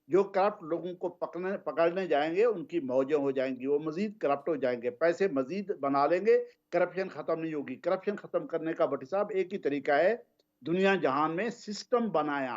Speaker 4: जो करप्ट लोगों को पकड़ने जाएंगे, उनकी मौजें हो जाएंगी, वो मजीद करप्ट हो जाएंगे, पैसे मजीद बना लेंगे, करप्शन खत्म नहीं होगी। करप्शन खत्म करने का भट्टी साहब एक ही तरीका है, दुनिया जहान में सिस्टम बनाए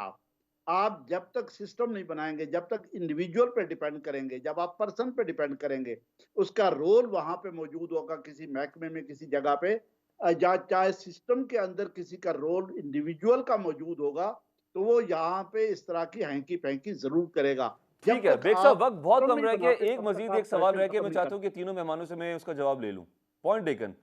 Speaker 4: आप जब तक सिस्टम नहीं बनाएंगे, जब तक इंडिविजुअल पे डिपेंड करेंगे, जब आप पर्सन पे डिपेंड करेंगे, उसका रोल वहां पे मौजूद होगा किसी महकमे में, किसी जगह पे, चाहे सिस्टम के अंदर किसी का रोल इंडिविजुअल का मौजूद होगा, तो वो यहाँ पे इस तरह की हैंकी पैंकी जरूर करेगा। जब
Speaker 1: ठीक है
Speaker 4: तक
Speaker 1: बेग साहब,
Speaker 4: आप
Speaker 1: वक्त बहुत
Speaker 4: सिस्टम
Speaker 1: कम
Speaker 4: नहीं
Speaker 1: रह गया,
Speaker 4: बनाते
Speaker 1: एक
Speaker 4: तब तक
Speaker 1: मजीद
Speaker 4: आप
Speaker 1: एक सवाल
Speaker 4: करप्शन
Speaker 1: रह गया,
Speaker 4: खत्म
Speaker 1: मैं
Speaker 4: नहीं
Speaker 1: चाहता
Speaker 4: कर
Speaker 1: हूँ कि तीनों मेहमानों से मैं उसका जवाब ले लूँ। Point taken.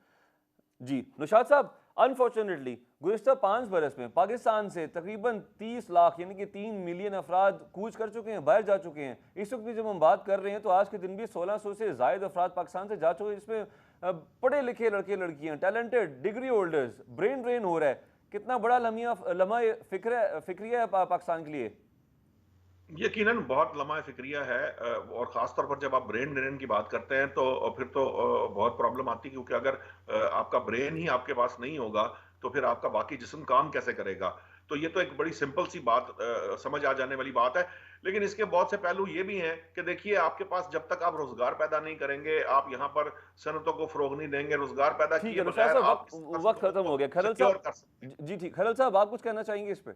Speaker 1: जी नुशाद साहब, अनफॉर्चुनेटली गुज़िश्ता 5 बरस में पाकिस्तान से तकरीबन 30 लाख यानी कि 3 मिलियन अफराद कूच कर चुके हैं, बाहर जा चुके हैं। इस वक्त भी जब हम बात कर रहे हैं तो आज के दिन भी 1600 से ज़ायद अफराद पाकिस्तान से जा चुके हैं, जिसमें पढ़े लिखे लड़के लड़कियां, talented degree holders, brain drain हो रहा है। कितना बड़ा लम्हा फिक्रिया है पाकिस्तान के लिए?
Speaker 2: यकीनन बहुत लम्हा फिक्रिया है, और ख़ास तौर पर जब आप ब्रेन ड्रेन की बात करते हैं तो फिर तो बहुत प्रॉब्लम आती है, क्योंकि अगर आपका ब्रेन ही आपके पास नहीं होगा तो फिर आपका बाकी जिस्म काम कैसे करेगा। तो ये तो एक बड़ी सिंपल सी बात, समझ आ जाने वाली बात है। लेकिन इसके बहुत से पहलू ये भी हैं कि देखिए, आपके पास जब तक आप रोजगार पैदा नहीं करेंगे, आप यहाँ पर सनतों को फ़रोग़ नहीं देंगे, रोजगार पैदा
Speaker 1: ठीक
Speaker 2: किए
Speaker 1: है नुशाद
Speaker 2: बगैर
Speaker 1: साहब,
Speaker 2: आप किस
Speaker 1: वक्त
Speaker 2: तरह
Speaker 1: खत्म हो
Speaker 2: को
Speaker 1: गया। खरल
Speaker 2: सिक्योर
Speaker 1: साहब,
Speaker 2: कर सकते हैं।
Speaker 1: जी ठीक, खरल साहब आप कुछ कहना चाहेंगे इस पे?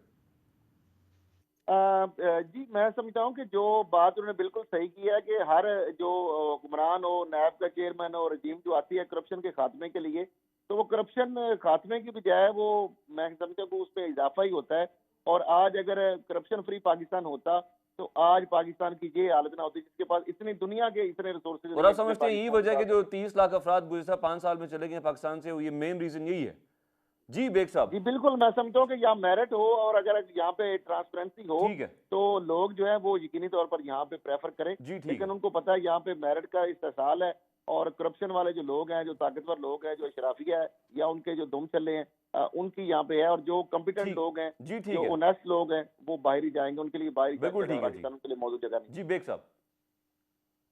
Speaker 3: जी, मैं समझता हूँ कि जो बात उन्होंने बिल्कुल सही की है कि हर जो हुक्मरान हो, नैब का चेयरमैन हो, रजीम जो आती है करप्शन के खात्मे के लिए, तो वो करप्शन खात्मे की बजाय वो मैं समझता हूँ उस पर इजाफा ही होता है। और आज अगर करप्शन फ्री पाकिस्तान होता तो आज पाकिस्तान की ये हालत ना होती, जिसके पास इतनी दुनिया के इतने रिसोर्सेज
Speaker 1: और
Speaker 3: नहीं
Speaker 1: आप
Speaker 3: है जितने
Speaker 1: समझते हैं यही
Speaker 3: पाकिस्तान के
Speaker 1: वजह है कि
Speaker 3: पास
Speaker 1: जो
Speaker 3: है।
Speaker 1: 30 लाख अफराद गुज़िश्ता 5 साल में चले गए हैं पाकिस्तान से, ये मेन रीजन यही है? जी बेग साहब।
Speaker 3: जी बिल्कुल, मैं समझता हूँ कि यहाँ मेरिट हो और अगर यहाँ पे ट्रांसपेरेंसी हो
Speaker 1: ठीक है।
Speaker 3: तो लोग जो है वो यकीनी तौर पर यहाँ पे प्रेफर करें।
Speaker 1: जी ठीक
Speaker 3: लेकिन
Speaker 1: है।
Speaker 3: उनको पता है यहाँ पे मेरिट का इस्तेसाल है, और करप्शन वाले जो लोग हैं, जो ताकतवर लोग हैं, जो अशराफिया है या उनके जो दुम चले हैं, उनकी यहाँ पे है। और जो कॉम्पिटेंट
Speaker 1: ठीक।
Speaker 3: लोग हैं,
Speaker 1: जी ठीक
Speaker 3: जो
Speaker 1: है।
Speaker 3: ऑनेस्ट लोग हैं, वो बाहर ही जाएंगे, उनके लिए बाहर ही
Speaker 1: बिल्कुल
Speaker 3: जगह है
Speaker 1: ठीक है। जी
Speaker 3: पाकिस्तान, उनके लिए मौजूद जगह नहीं।
Speaker 1: जी बेग साहब।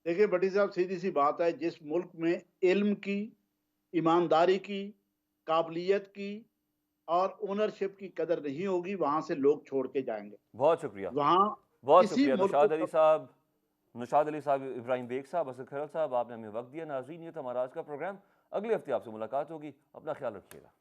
Speaker 4: देखिए भट्टी साहब, सीधी सी बात है, जिस मुल्क में इल्म की, ईमानदारी की, काबिलियत की और ओनरशिप की कदर नहीं होगी, वहां से लोग छोड़ के जाएंगे।
Speaker 1: बहुत शुक्रिया।
Speaker 4: वहां
Speaker 1: बहुत
Speaker 4: किसी
Speaker 1: शुक्रिया
Speaker 4: मुल्क को
Speaker 1: नौशाद अली साहब, इब्राहिम बेग साहब, असद खैरल साहब, आपने हमें वक्त दिया। नाज़रीन, ये था हमारा आज का प्रोग्राम। अगले हफ्ते आपसे मुलाकात होगी। अपना ख्याल रखिएगा।